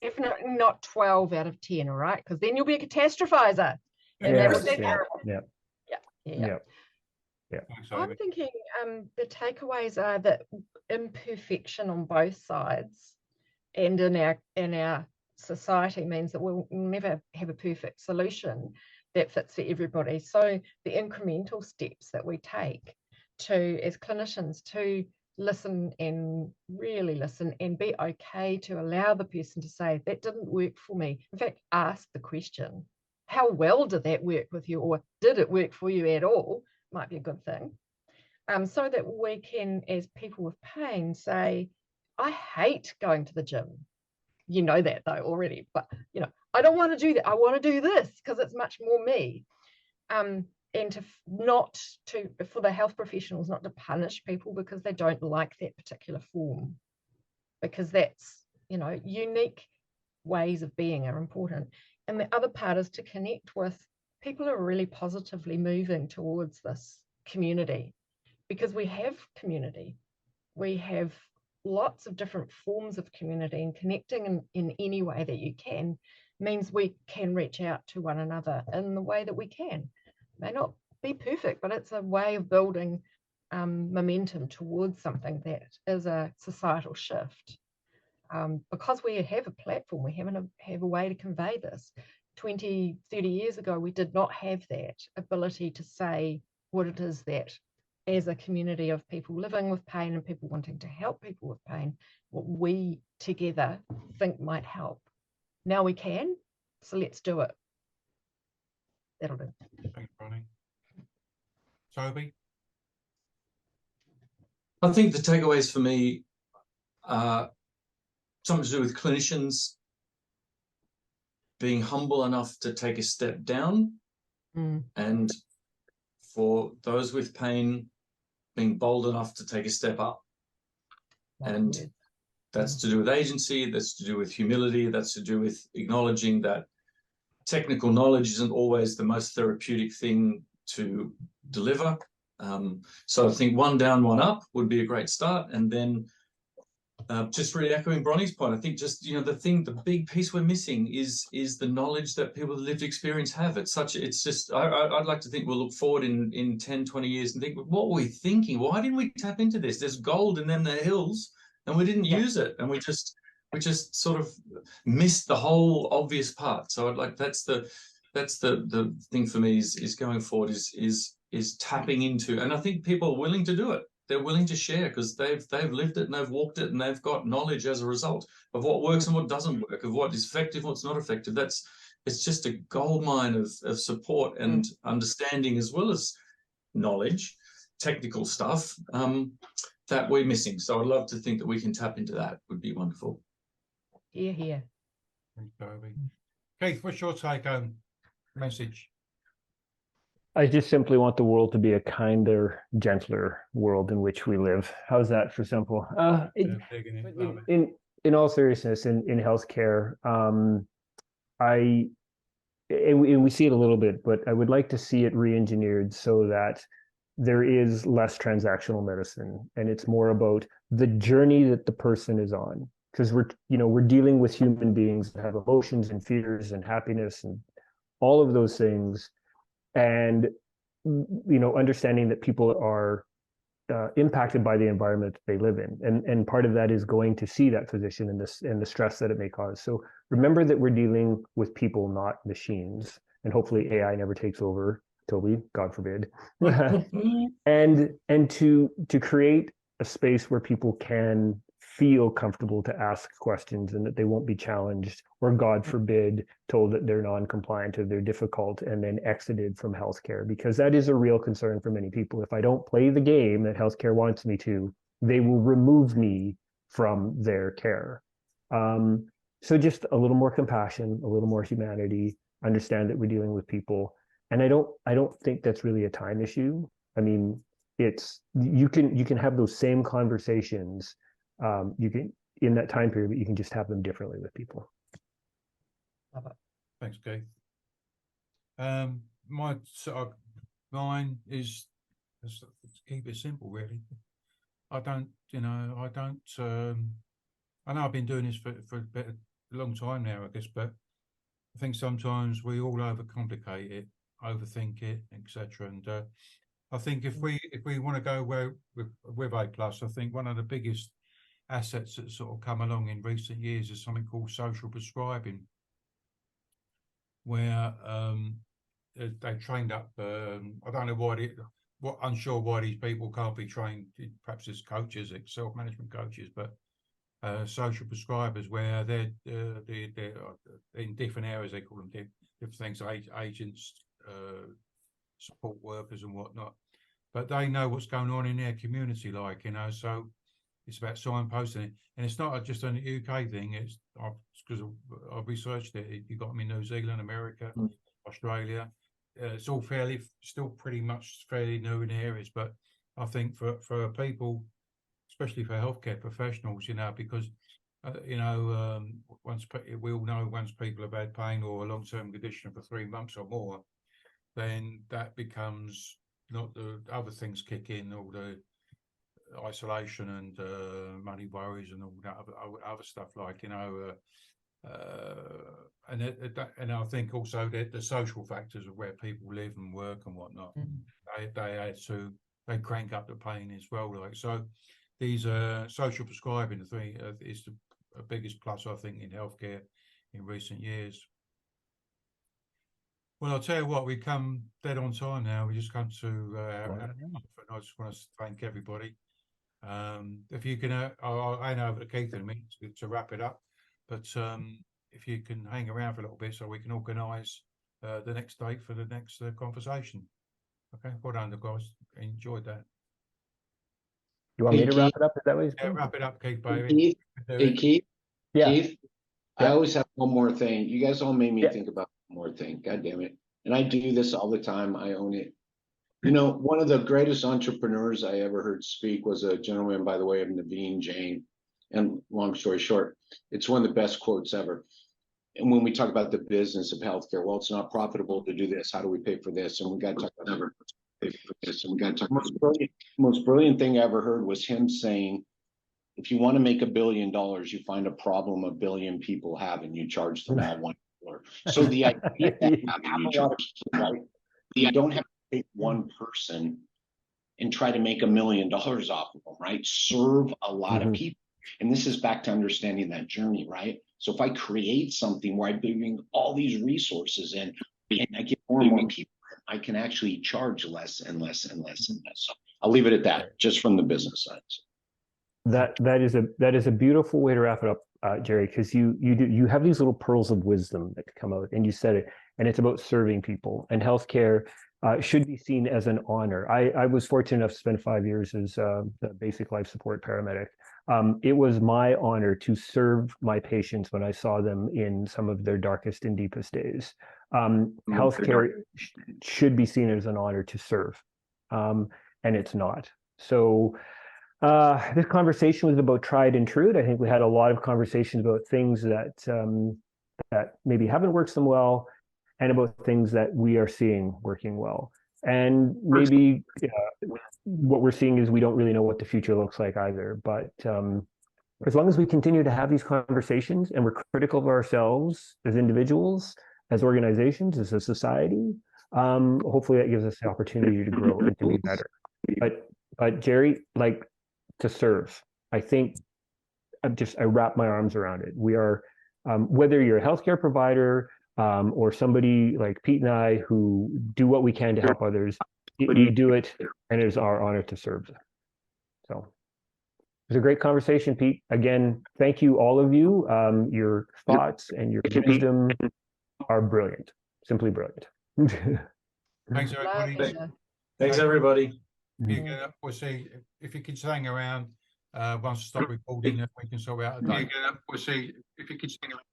Speaker 4: Definitely not 12 out of 10, all right? Because then you'll be a catastrophizer. And that would be terrible. Yeah. I'm thinking the takeaways are that imperfection on both sides and in our society means that we'll never have a perfect solution that fits for everybody. So the incremental steps that we take as clinicians to listen and really listen and be okay to allow the person to say, that didn't work for me. In fact, ask the question, how well did that work with you, or did it work for you at all? Might be a good thing. So that we can, as people with pain, say, I hate going to the gym. you know that though already, but you know, I don't want to do that. I want to do this because it's much more me. And for the health professionals not to punish people because they don't like that particular form, because that's, you know, unique ways of being are important. And the other part is to connect with people who are really positively moving towards this community, because we have community. We have lots of different forms of community, and connecting in any way that you can means we can reach out to one another in the way that we can. It may not be perfect, but it's a way of building momentum towards something that is a societal shift. Because we have a platform, we have a way to convey this. 20, 30 years ago, we did not have that ability to say what it is that, as a community of people living with pain and people wanting to help people with pain, what we together think might help. Now we can, so let's do it. That'll do.
Speaker 1: Thanks, Bronnie. Toby?
Speaker 5: I think the takeaways for me are something to do with clinicians being humble enough to take a step down, and for those with pain being bold enough to take a step up. And that's to do with agency, that's to do with humility, that's to do with acknowledging that technical knowledge isn't always the most therapeutic thing to deliver. So I think one down, one up would be a great start. And then just really echoing Bronnie's point, I think just, you know, the big piece we're missing is the knowledge that people with lived experience have. I'd like to think we'll look forward in 10, 20 years and think, what were we thinking? Why didn't we tap into this? There's gold in them, the hills, and we didn't use it. And we just sort of missed the whole obvious part. So I'd like, that's the thing for me is going forward is tapping into, and I think people are willing to do it. They're willing to share because they've lived it and they've walked it, and they've got knowledge as a result of what works and what doesn't work, of what is effective, what's not effective. It's just a goldmine of support and understanding, as well as knowledge, technical stuff that we're missing. So I'd love to think that we can tap into that. Would be wonderful.
Speaker 4: Hear, hear.
Speaker 1: Thanks, Toby. Keith, what's your take home message?
Speaker 2: I just simply want the world to be a kinder, gentler world in which we live. How's that for simple? In all seriousness, in healthcare, and we see it a little bit, but I would like to see it re-engineered so that there is less transactional medicine, and it's more about the journey that the person is on. Because we're dealing with human beings that have emotions and fears and happiness and all of those things. And, understanding that people are impacted by the environment they live in. And part of that is going to see that physician and the stress that it may cause. So remember that we're dealing with people, not machines. And hopefully AI never takes over, Toby, God forbid. and to create a space where people can feel comfortable to ask questions and that they won't be challenged or, God forbid, told that they're non-compliant or they're difficult and then exited from healthcare, because that is a real concern for many people. If I don't play the game that healthcare wants me to, they will remove me from their care. So just a little more compassion, a little more humanity, understand that we're dealing with people. And I don't think that's really a time issue. I mean, you can have those same conversations you can in that time period, but you can just have them differently with people.
Speaker 1: Thanks, Keith. Mine is to keep it simple, really. I know I've been doing this for a long time now, I guess, but I think sometimes we all overcomplicate it, overthink it, etc. And I think if we want to go with A+, I think one of the biggest assets that sort of come along in recent years is something called social prescribing, where they trained up. I don't know unsure why these people can't be trained, perhaps as coaches, self-management coaches, but social prescribers, where they're in different areas. They call them different things, agents, support workers, and whatnot. But they know what's going on in their community, so. it's about signposting it, and it's not just a UK thing. It's because I've researched it. You got them in New Zealand, America, Australia. It's all still pretty much fairly new in areas, but I think for people, especially for healthcare professionals, because we all know once people have had pain or a long-term condition for 3 months or more, then that becomes not the other things kick in, all the isolation and money worries and all that other stuff, like and I think also that the social factors of where people live and work and whatnot, they crank up the pain as well. Like, so these social prescribing thing is the biggest plus, I think, in healthcare in recent years. Well, I'll tell you what, we come dead on time now. We just come to and I just want to thank everybody. If you can, I'll hand over to Keith in a minute to wrap it up. But if you can hang around for a little bit so we can organise the next date for the next conversation. Okay, well done, guys. Enjoyed that.
Speaker 2: You want me to wrap it up? Is that what he's
Speaker 1: doing? Wrap it up, Keith, baby.
Speaker 3: Keith? Hey, Keith?
Speaker 2: Yeah.
Speaker 3: Keith? Yeah. I always have one more thing. You guys all made me think about one more thing. God damn it. And I do this all the time. I own it. One of the greatest entrepreneurs I ever heard speak was a gentleman by the way of Naveen Jain. And long story short, it's one of the best quotes ever. And when we talk about the business of healthcare, well, it's not profitable to do this. How do we pay for this? And we got to talk about pay for this. And we got to talk about most brilliant thing I ever heard was him saying, if you want to make $1 billion, you find a problem 1 billion people have, and you charge them all $1. So the idea that you don't have to take one person and try to make $1 million off of them, right? Serve a lot of people. And this is back to understanding that journey, right? So if I create something where I bring all these resources in and I get more and more people, I can actually charge less and less and less and less. So I'll leave it at that, just from the business side.
Speaker 2: That is a beautiful way to wrap it up, Jerry, because you have these little pearls of wisdom that come out, and you said it, and it's about serving people, and healthcare should be seen as an honor. I was fortunate enough to spend 5 years as a basic life support paramedic. It was my honor to serve my patients when I saw them in some of their darkest and deepest days. Healthcare should be seen as an honor to serve, and it's not. So this conversation was about tried and true. I think we had a lot of conversations about things that maybe haven't worked so well, and about things that we are seeing working well. And maybe what we're seeing is we don't really know what the future looks like either. But as long as we continue to have these conversations and we're critical of ourselves as individuals, as organizations, as a society, hopefully that gives us the opportunity to grow and to be better. But Jerry, like, to serve, I think I wrap my arms around it. We are, whether you're a healthcare provider, or somebody like Pete and I who do what we can to help others, you do it, and it is our honor to serve them. So it was a great conversation, Pete. Again, thank you, all of you. Your thoughts and your wisdom are brilliant, simply brilliant.
Speaker 1: Thanks, everybody.
Speaker 5: Thanks, everybody.
Speaker 1: We'll see if you can hang around once I stop recording, we can sort out. We'll see if you can hang around.